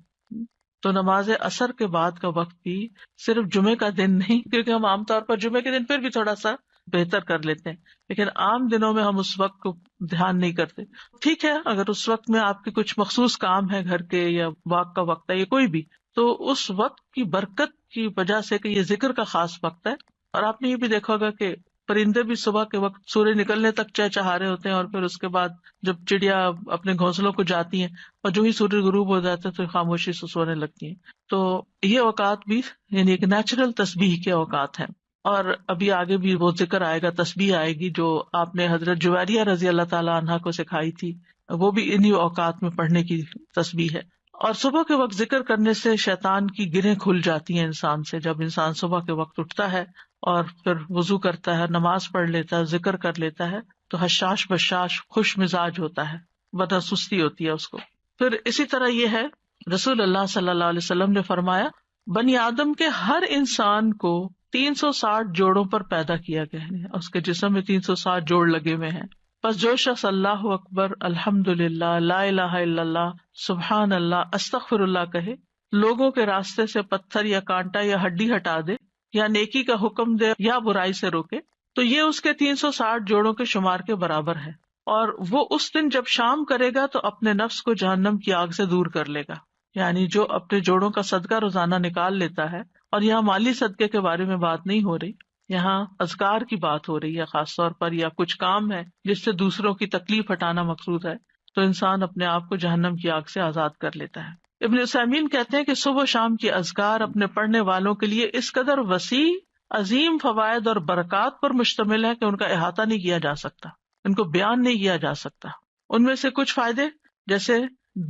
تو نماز عصر کے بعد کا وقت بھی صرف جمعے کا دن نہیں، کیونکہ ہم عام طور پر جمعے کے دن پھر بھی تھوڑا سا بہتر کر لیتے ہیں، لیکن عام دنوں میں ہم اس وقت کو دھیان نہیں کرتے. ٹھیک ہے، اگر اس وقت میں آپ کے کچھ مخصوص کام ہے گھر کے، یا واک کا وقت ہے، یا کوئی بھی، تو اس وقت کی برکت کی وجہ سے کہ یہ ذکر کا خاص وقت ہے. اور آپ نے یہ بھی دیکھا ہوگا کہ پرندے بھی صبح کے وقت سورج نکلنے تک چہچہا رہے ہوتے ہیں، اور پھر اس کے بعد جب چڑیا اپنے گھونسلوں کو جاتی ہیں اور جو ہی سورج غروب ہو جاتا ہے تو خاموشی سے سونے لگتی ہیں. تو یہ اوقات بھی یعنی ایک نیچرل تسبیح کے اوقات ہیں. اور ابھی آگے بھی وہ ذکر آئے گا، تسبیح آئے گی جو آپ نے حضرت جویریہ رضی اللہ تعالیٰ عنہا کو سکھائی تھی، وہ بھی انہی اوقات میں پڑھنے کی تسبیح ہے. اور صبح کے وقت ذکر کرنے سے شیطان کی گرہیں کھل جاتی ہیں انسان سے. جب انسان صبح کے وقت اٹھتا ہے اور پھر وضو کرتا ہے، نماز پڑھ لیتا ہے، ذکر کر لیتا ہے، تو حشاش بشاش خوش مزاج ہوتا ہے، ورنہ سستی ہوتی ہے اس کو. پھر اسی طرح یہ ہے، رسول اللہ صلی اللہ علیہ وسلم نے فرمایا بنی آدم کے ہر انسان کو 360 جوڑوں پر پیدا کیا گیا ہے، اس کے جسم میں 360 جوڑ لگے ہوئے ہیں. پس جو شخص اللہ اکبر، الحمدللہ، لا الہ الا اللہ، سبحان اللہ، استغفر اللہ کہے، لوگوں کے راستے سے پتھر یا کانٹا یا ہڈی ہٹا دے، یا نیکی کا حکم دے یا برائی سے روکے، تو یہ اس کے 360 جوڑوں کے شمار کے برابر ہے. اور وہ اس دن جب شام کرے گا تو اپنے نفس کو جہنم کی آگ سے دور کر لے گا. یعنی جو اپنے جوڑوں کا صدقہ روزانہ نکال لیتا ہے، اور یہاں مالی صدقے کے بارے میں بات نہیں ہو رہی، یہاں اذکار کی بات ہو رہی ہے خاص طور پر، یا کچھ کام ہے جس سے دوسروں کی تکلیف ہٹانا مقصود ہے، تو انسان اپنے آپ کو جہنم کی آگ سے آزاد کر لیتا ہے. ابن عثیمین کہتے ہیں کہ صبح و شام کی اذکار اپنے پڑھنے والوں کے لیے اس قدر وسیع، عظیم فوائد اور برکات پر مشتمل ہے کہ ان کا احاطہ نہیں کیا جا سکتا، ان کو بیان نہیں کیا جا سکتا. ان میں سے کچھ فائدے جیسے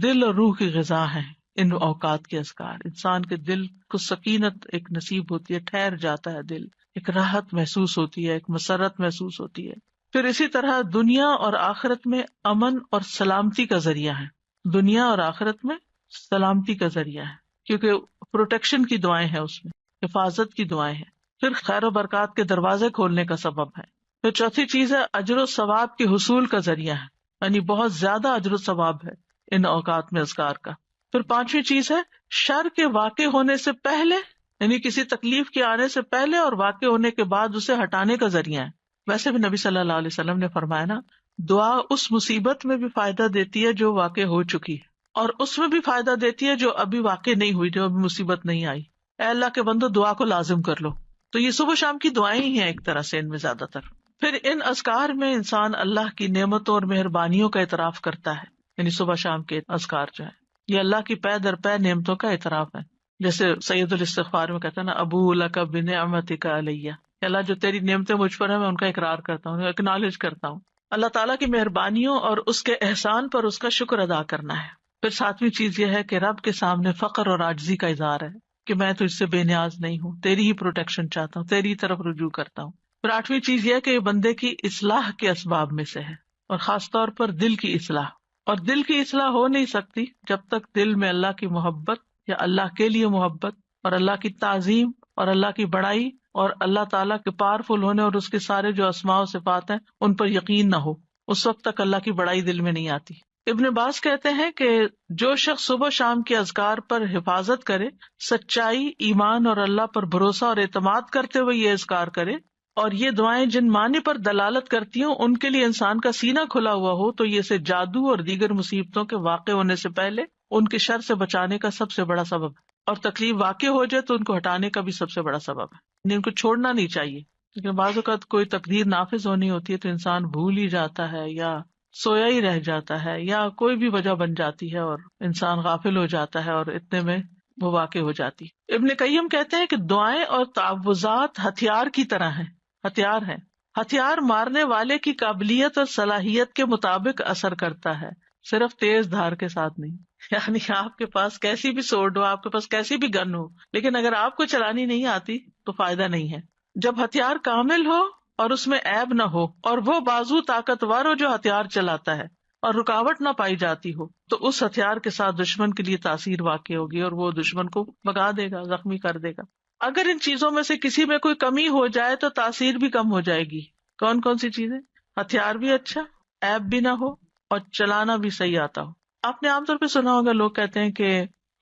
دل اور روح کی غذا ہیں ان اوقات کے اذکار. انسان کے دل کو سکینت ایک نصیب ہوتی ہے، ٹھہر جاتا ہے دل، ایک راحت محسوس ہوتی ہے، ایک مسرت محسوس ہوتی ہے. پھر اسی طرح دنیا اور آخرت میں امن اور سلامتی کا ذریعہ ہے، دنیا اور آخرت میں سلامتی کا ذریعہ ہے، کیونکہ پروٹیکشن کی دعائیں ہیں، اس میں حفاظت کی دعائیں ہیں. پھر خیر و برکات کے دروازے کھولنے کا سبب ہے. پھر چوتھی چیز ہے اجر و ثواب کے حصول کا ذریعہ ہے، یعنی بہت زیادہ اجر و ثواب ہے ان اوقات میں اذکار کا. پھر پانچویں چیز ہے شر کے واقع ہونے سے پہلے، یعنی کسی تکلیف کے آنے سے پہلے اور واقع ہونے کے بعد اسے ہٹانے کا ذریعہ ہے. ویسے بھی نبی صلی اللہ علیہ وسلم نے فرمایا نا، دعا اس مصیبت میں بھی فائدہ دیتی ہے جو واقع ہو چکی ہے، اور اس میں بھی فائدہ دیتی ہے جو ابھی واقع نہیں ہوئی، جو ابھی مصیبت نہیں آئی. اے اللہ کے بندو دعا کو لازم کر لو. تو یہ صبح شام کی دعائیں ہی ہیں ایک طرح سے ان میں زیادہ تر. پھر ان اذکار میں انسان اللہ کی نعمتوں اور مہربانیوں کا اعتراف کرتا ہے، یعنی صبح شام کے اذکار جو ہے یہ اللہ کی پے در پے نعمتوں کا اعتراف ہے. جیسے سید الاستغفار میں کہتا ہے نا، ابو لک بنعمتک علیہ، اللہ جو تیری نعمتیں مجھ پر ہیں میں ان کا اقرار کرتا ہوں، اکنالج کرتا ہوں. اللہ تعالیٰ کی مہربانیوں اور اس کے احسان پر اس کا شکر ادا کرنا ہے. پھر ساتویں چیز یہ ہے کہ رب کے سامنے فقر اور عاجزی کا اظہار ہے کہ میں تو اس سے بے نیاز نہیں ہوں، تیری ہی پروٹیکشن چاہتا ہوں، تیری طرف رجوع کرتا ہوں. پھر آٹھویں چیز یہ ہے کہ یہ بندے کی اصلاح کے اسباب میں سے ہے، اور خاص طور پر دل کی اصلاح. اور دل کی اصلاح ہو نہیں سکتی جب تک دل میں اللہ کی محبت یا اللہ کے لیے محبت اور اللہ کی تعظیم اور اللہ کی بڑائی اور اللہ تعالیٰ کے پاورفل ہونے اور اس کے سارے جو اسماء و صفات ہیں ان پر یقین نہ ہو. اس وقت تک اللہ کی بڑائی دل میں نہیں آتی. ابن باز کہتے ہیں کہ جو شخص صبح شام کے اذکار پر حفاظت کرے، سچائی، ایمان اور اللہ پر بھروسہ اور اعتماد کرتے ہوئے یہ اذکار کرے، اور یہ دعائیں جن معنی پر دلالت کرتی ہوں ان کے لیے انسان کا سینہ کھلا ہوا ہو، تو یہ اسے جادو اور دیگر مصیبتوں کے واقع ہونے سے پہلے ان کے شر سے بچانے کا سب سے بڑا سبب ہے، اور تکلیف واقع ہو جائے تو ان کو ہٹانے کا بھی سب سے بڑا سبب ہے. یعنی ان کو چھوڑنا نہیں چاہیے، لیکن بعض اوقات کوئی تقدیر نافذ ہونی ہوتی ہے تو انسان بھول ہی جاتا ہے، یا سویا ہی رہ جاتا ہے، یا کوئی بھی وجہ بن جاتی ہے اور انسان غافل ہو جاتا ہے، اور اتنے میں وہ واقع ہو جاتی. ابن قیم کہتے ہیں کہ دعائیں اور تعوذات ہتھیار کی طرح ہیں، ہتھیار ہیں. ہتھیار مارنے والے کی قابلیت اور صلاحیت کے مطابق اثر کرتا ہے، صرف تیز دھار کے ساتھ نہیں. یعنی آپ کے پاس کیسی بھی سوڈ ہو، آپ کے پاس کیسی بھی گن ہو، لیکن اگر آپ کو چلانی نہیں آتی تو فائدہ نہیں ہے. جب ہتھیار کامل ہو اور اس میں عیب نہ ہو، اور وہ بازو طاقتور ہو جو ہتھیار چلاتا ہے، اور رکاوٹ نہ پائی جاتی ہو، تو اس ہتھیار کے ساتھ دشمن کے لیے تاثیر واقع ہوگی اور وہ دشمن کو بھگا دے گا، زخمی کر دے گا. اگر ان چیزوں میں سے کسی میں کوئی کمی ہو جائے تو تاثیر بھی کم ہو جائے گی. کون کون سی چیزیں؟ ہتھیار بھی اچھا، عیب بھی نہ ہو، اور چلانا بھی صحیح آتا ہو. آپ نے عام طور پہ سنا ہوگا لوگ کہتے ہیں کہ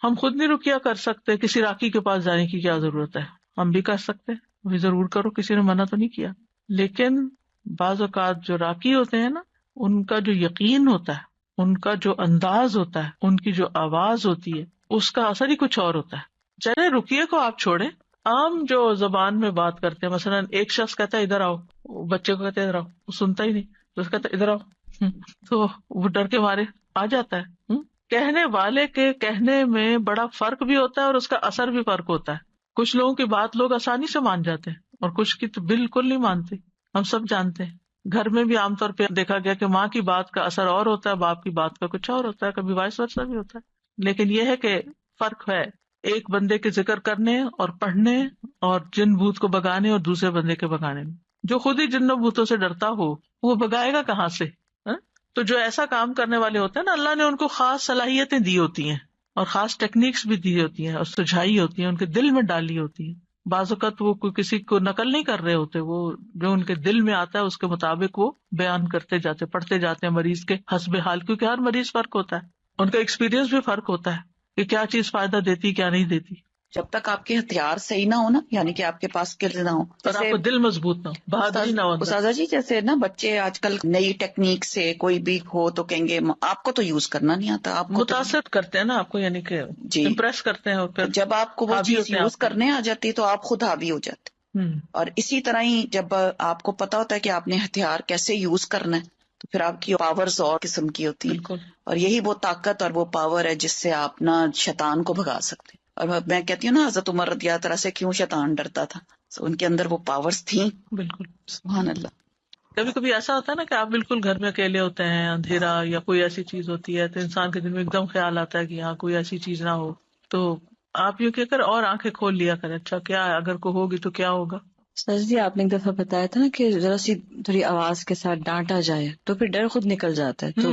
ہم خود نہیں رقیہ کر سکتے، کسی راقی کے پاس جانے کی کیا ضرورت ہے. ہم بھی کر سکتے، بھی ضرور کرو، کسی نے منع تو نہیں کیا. لیکن بعض اوقات جو راقی ہوتے ہیں نا، ان کا جو یقین ہوتا ہے، ان کا جو انداز ہوتا ہے، ان کی جو آواز ہوتی ہے، اس کا اثر ہی کچھ اور ہوتا ہے. چلے رقیے کو آپ چھوڑیں، عام جو زبان میں بات کرتے ہیں، مثلا ایک شخص کہتا ہے ادھر آؤ، بچے کو کہتے ہیں ادھر آؤ، وہ سنتا ہی نہیں، تو اس کہتا ہے ادھر آؤ، تو وہ ڈر کے مارے آ جاتا ہے. کہنے والے کے کہنے میں بڑا فرق بھی ہوتا ہے اور اس کا اثر بھی فرق ہوتا ہے. کچھ لوگوں کی بات لوگ آسانی سے مان جاتے ہیں اور کچھ کی تو بالکل نہیں مانتے. ہم سب جانتے ہیں گھر میں بھی عام طور پہ دیکھا گیا کہ ماں کی بات کا اثر اور ہوتا ہے، باپ کی بات کا کچھ اور ہوتا ہے، کبھی وائس ورسا بھی ہوتا ہے. لیکن یہ ہے کہ فرق ہے ایک بندے کے ذکر کرنے اور پڑھنے اور جن بھوت کو بگانے اور دوسرے بندے کے بگانے میں. جو خود ہی جن بھوتوں سے ڈرتا ہو وہ بگائے گا کہاں سے؟ تو جو ایسا کام کرنے والے ہوتے ہیں نا، اللہ نے ان کو خاص صلاحیتیں دی ہوتی ہیں اور خاص ٹیکنیکس بھی دی ہوتی ہیں اور سجھائی ہوتی ہیں، ان کے دل میں ڈالی ہوتی ہیں. بعض اوقات وہ کوئی کسی کو نقل نہیں کر رہے ہوتے، وہ جو ان کے دل میں آتا ہے اس کے مطابق وہ بیان کرتے جاتے، پڑھتے جاتے ہیں مریض کے حسب حال، کیونکہ ہر مریض فرق ہوتا ہے، ان کا ایکسپیرینس بھی فرق ہوتا ہے کہ کیا چیز فائدہ دیتی کیا نہیں دیتی. جب تک آپ کے ہتھیار صحیح نہ ہو نا، یعنی کہ آپ کے پاس اسکلز نہ ہو، اور آپ کو دل مضبوط نہ ہو، بہادری نہ ہو اندر. استاذہ جی جیسے نا بچے آج کل نئی ٹیکنیک سے کوئی بھی ہو تو کہیں گے آپ کو تو یوز کرنا نہیں آتا، آپ کو متاثر کرتے ہیں نا آپ کو، یعنی کہ جی امپریس کرتے ہیں، اور پھر جب آپ کو وہ چیز یوز کرنے آ جاتی تو آپ خود حاوی ہو جاتے. اور اسی طرح ہی جب آپ کو پتا ہوتا ہے کہ آپ نے ہتھیار کیسے یوز کرنا ہے تو پھر آپ کی پاورز اور قسم کی ہوتی ہیں. بالکل. اور یہی وہ طاقت اور وہ پاور ہے جس سے آپ نا شیطان کو بھگا سکتے. اور میں کہتی ہوں نا حضرت عمر رضی اللہ عنہ سے کیوں شیطان ڈرتا تھا، ان کے اندر وہ پاورز تھیں. بالکل سبحان اللہ. کبھی کبھی ایسا ہوتا ہے نا کہ آپ بالکل گھر میں اکیلے ہوتے ہیں، اندھیرا یا کوئی ایسی چیز ہوتی ہے تو انسان کے دل میں ایک دم خیال آتا ہے کہ یہاں کوئی ایسی چیز نہ ہو، تو آپ یوں کیا کر اور آنکھیں کھول لیا کریں، اچھا کیا ہے اگر کوئی ہوگی تو کیا ہوگا. سر جی آپ نے ایک دفعہ بتایا تھا نا کہ ذرا سی تھوڑی آواز کے ساتھ ڈانٹا جائے تو پھر ڈر خود نکل جاتا ہے. تو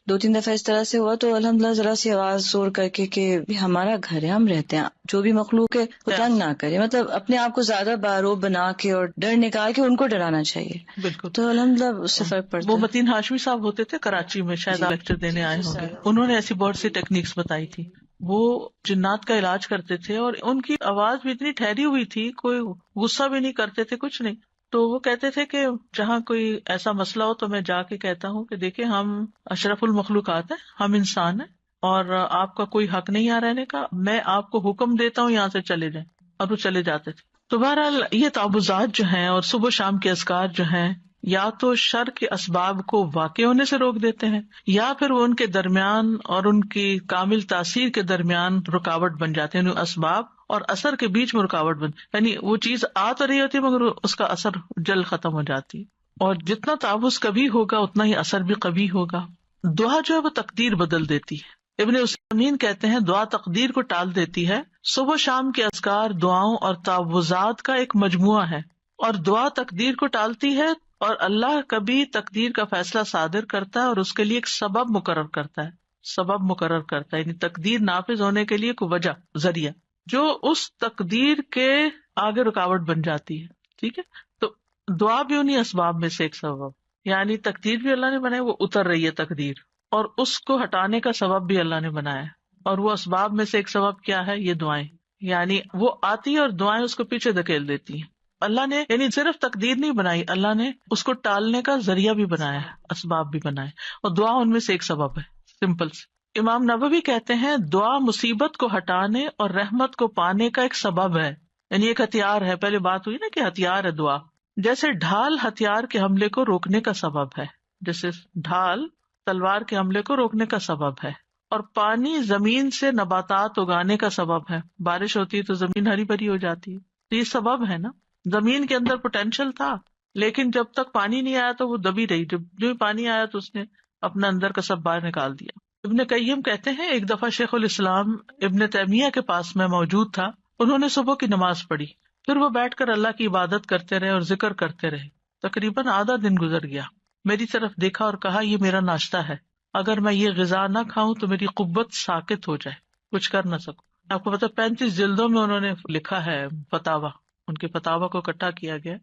2-3 دفعہ اس طرح سے ہوا تو الحمدللہ ذرا سی آواز زور کر کے کہ ہمارا گھر ہے، ہم رہتے ہیں، جو بھی مخلوق ہے وہ تنگ نہ کرے، مطلب اپنے آپ کو زیادہ باروب بنا کے اور ڈر نکال کے ان کو ڈرانا چاہیے. بالکل. تو الحمدللہ اس سے فرق پڑتا ہے. وہ متین ہاشمی صاحب ہوتے تھے کراچی میں، شاید لیکچر دینے آئے ہوں گے، انہوں نے ایسی بہت سی ٹیکنیکس بتائی تھی. وہ جنات کا علاج کرتے تھے اور ان کی آواز بھی اتنی ٹھہری ہوئی تھی، کوئی غصہ بھی نہیں کرتے تھے، کچھ نہیں. تو وہ کہتے تھے کہ جہاں کوئی ایسا مسئلہ ہو تو میں جا کے کہتا ہوں کہ دیکھیں ہم اشرف المخلوقات ہیں، ہم انسان ہیں اور آپ کا کوئی حق نہیں یہاں رہنے کا، میں آپ کو حکم دیتا ہوں یہاں سے چلے جائیں، اور وہ چلے جاتے تھے. تو بہرحال یہ تعوذات جو ہیں اور صبح شام کے اذکار جو ہیں یا تو شر کے اسباب کو واقع ہونے سے روک دیتے ہیں یا پھر وہ ان کے درمیان اور ان کی کامل تاثیر کے درمیان رکاوٹ بن جاتے ہیں. یعنی اسباب اور اثر کے بیچ میں رکاوٹ یعنی وہ چیز آ تو رہی ہوتی ہے مگر اس کا اثر جلد ختم ہو جاتی ہے. اور جتنا تعوذ کبھی ہوگا اتنا ہی اثر بھی کبھی ہوگا. دعا جو ہے وہ تقدیر بدل دیتی ہے. ابن عثیمین کہتے ہیں دعا تقدیر کو ٹال دیتی ہے. صبح شام کے اذکار دعاؤں اور تعوذات کا ایک مجموعہ ہے، اور دعا تقدیر کو ٹالتی ہے، اور اللہ کبھی تقدیر کا فیصلہ صادر کرتا ہے اور اس کے لیے ایک سبب مقرر کرتا ہے، یعنی تقدیر نافذ ہونے کے لیے کوئی وجہ، ذریعہ جو اس تقدیر کے آگے رکاوٹ بن جاتی ہے. ٹھیک ہے، تو دعا بھی انہیں اسباب میں سے ایک سبب، یعنی تقدیر بھی اللہ نے بنائی، وہ اتر رہی ہے تقدیر، اور اس کو ہٹانے کا سبب بھی اللہ نے بنایا ہے. اور وہ اسباب میں سے ایک سبب کیا ہے؟ یہ دعائیں، یعنی وہ آتی ہے اور دعائیں اس کو پیچھے دھکیل دیتی ہیں. اللہ نے یعنی صرف تقدیر نہیں بنائی، اللہ نے اس کو ٹالنے کا ذریعہ بھی بنایا ہے، اسباب بھی بنائے، اور دعا ان میں سے ایک سبب ہے. سمپل سے امام نووی کہتے ہیں دعا مصیبت کو ہٹانے اور رحمت کو پانے کا ایک سبب ہے، یعنی ایک ہتھیار ہے. پہلے بات ہوئی نا کہ ہتھیار ہے دعا، جیسے ڈھال ہتھیار کے حملے کو روکنے کا سبب ہے، جیسے ڈھال تلوار کے حملے کو روکنے کا سبب ہے. اور پانی زمین سے نباتات اگانے کا سبب ہے، بارش ہوتی ہے تو زمین ہری بھری ہو جاتی ہے، تو یہ سبب ہے نا. زمین کے اندر پوٹینشیل تھا لیکن جب تک پانی نہیں آیا تو وہ دبی رہی، جب جو پانی آیا تو اس نے اپنا اندر کا سب باہر نکال دیا. ابن قیم کہتے ہیں ایک دفعہ شیخ الاسلام ابن تیمیہ کے پاس میں موجود تھا، انہوں نے صبح کی نماز پڑھی، پھر وہ بیٹھ کر اللہ کی عبادت کرتے رہے اور ذکر کرتے رہے. تقریباً آدھا دن گزر گیا. میری طرف دیکھا اور کہا یہ میرا ناشتہ ہے، اگر میں یہ غذا نہ کھاؤں تو میری قوت ساکت ہو جائے، کچھ کر نہ سکوں. آپ کو پتا 35 جلدوں میں انہوں نے لکھا ہے فتاوا، ان کے فتاوا کو اکٹھا کیا گیا،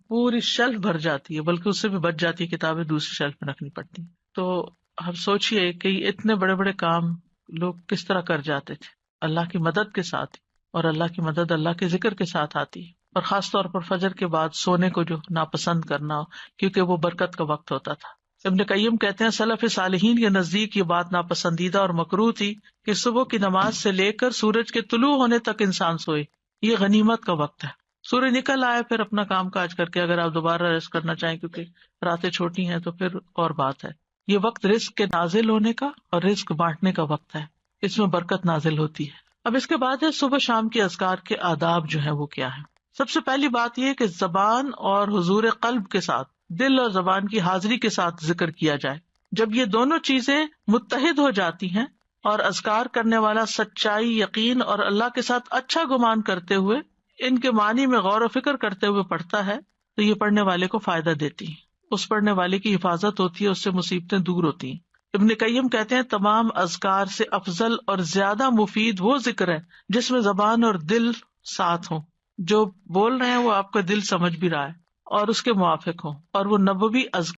پوری شیلف بھر جاتی ہے، بلکہ اس سے بھی بچ جاتی ہے کتابیں دوسری شیلف میں رکھنی پڑتی. تو ہم سوچئے کہ اتنے بڑے بڑے کام لوگ کس طرح کر جاتے تھے اللہ کی مدد کے ساتھ، اور اللہ کی مدد اللہ کے ذکر کے ساتھ آتی ہے. اور خاص طور پر فجر کے بعد سونے کو جو ناپسند کرنا، کیونکہ وہ برکت کا وقت ہوتا تھا. ابن قیم کہتے ہیں سلف صالحین کے نزدیک یہ بات ناپسندیدہ اور مکروہ تھی کہ صبح کی نماز سے لے کر سورج کے طلوع ہونے تک انسان سوئے، یہ غنیمت کا وقت ہے. سورج نکل آئے پھر اپنا کام کاج کر کے اگر آپ دوبارہ ریسٹ کرنا چاہیں کیونکہ راتیں چھوٹی ہیں تو پھر اور بات ہے. یہ وقت رزق کے نازل ہونے کا اور رزق بانٹنے کا وقت ہے، اس میں برکت نازل ہوتی ہے. اب اس کے بعد ہے صبح شام کے اذکار کے آداب جو ہے وہ کیا ہے. سب سے پہلی بات یہ کہ زبان اور حضور قلب کے ساتھ، دل اور زبان کی حاضری کے ساتھ ذکر کیا جائے. جب یہ دونوں چیزیں متحد ہو جاتی ہیں اور اذکار کرنے والا سچائی، یقین اور اللہ کے ساتھ اچھا گمان کرتے ہوئے ان کے معنی میں غور و فکر کرتے ہوئے پڑھتا ہے تو یہ پڑھنے والے کو فائدہ دیتی ہے. اس پڑھنے والے کی حفاظت ہوتی ہے، اس سے مصیبتیں دور ہوتی ہیں۔ ابن قیم کہتے ہیں تمام اذکار سے افضل اور زیادہ مفید وہ ذکر ہے جس میں زبان اور دل ساتھ ہوں، جو بول رہے ہیں وہ آپ کا دل سمجھ بھی رہا ہے اور اس کے موافق ہوں، اور وہ نبوی